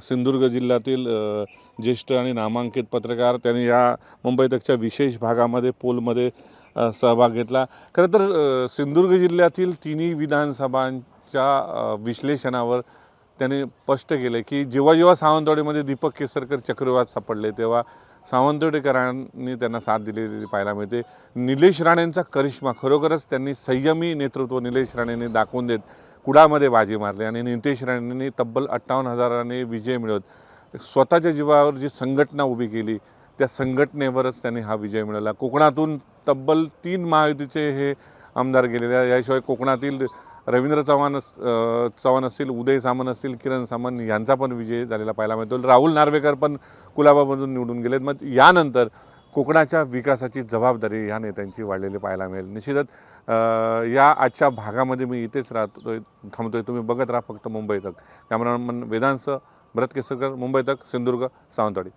सिंधुदुर्ग जिल्ह्यातील ज्येष्ठ आणि नामांकित पत्रकार. त्यांनी या मुंबई तकच्या विशेष भागामध्ये पोलमध्ये सहभाग घेतला. खरं तर सिंधुदुर्ग जिल्ह्यातील 3ही विधानसभांच्या विश्लेषणावर त्याने स्पष्ट केले की जेव्हा सावंतवाडीमध्ये दीपक केसरकर चक्रीवादळात सापडले तेव्हा सावंतवाडीकरांनी त्यांना साथ दिलेली पाहायला मिळते. निलेश राणेंचा करिश्मा, खरोखरच त्यांनी संयमी नेतृत्व निलेश राणेंनी दाखवून देत कुडामध्ये बाजी मारली आणि नितेश राणेंनी तब्बल 58,000ने विजय मिळवत स्वतःच्या जीवावर जी संघटना उभी केली त्या संघटनेवरच त्यांनी हा विजय मिळवला. कोकणातून तब्बल 3 महायुतीचे हे आमदार गेलेले आहेत. याशिवाय कोकणातील रवींद्र चव्हाण असतील, उदय सामंत असतील, किरण सामंत यांचा पण विजय झालेला पाहायला मिळतो. राहुल नार्वेकर पण कुलाबामधून निवडून गेलेत. मग यानंतर कोकणाच्या विकासाची जबाबदारी ह्या नेत्यांची वाढलेली पाहायला मिळेल. निश्चितच या आजच्या भागामध्ये मी इथेच थांबतोय. तुम्ही बघत राहा फक्त मुंबई तक. कॅमेरामन वेदांत, भरत केसरकर, मुंबई तक, सिंधुदुर्ग, सावंतवाडी.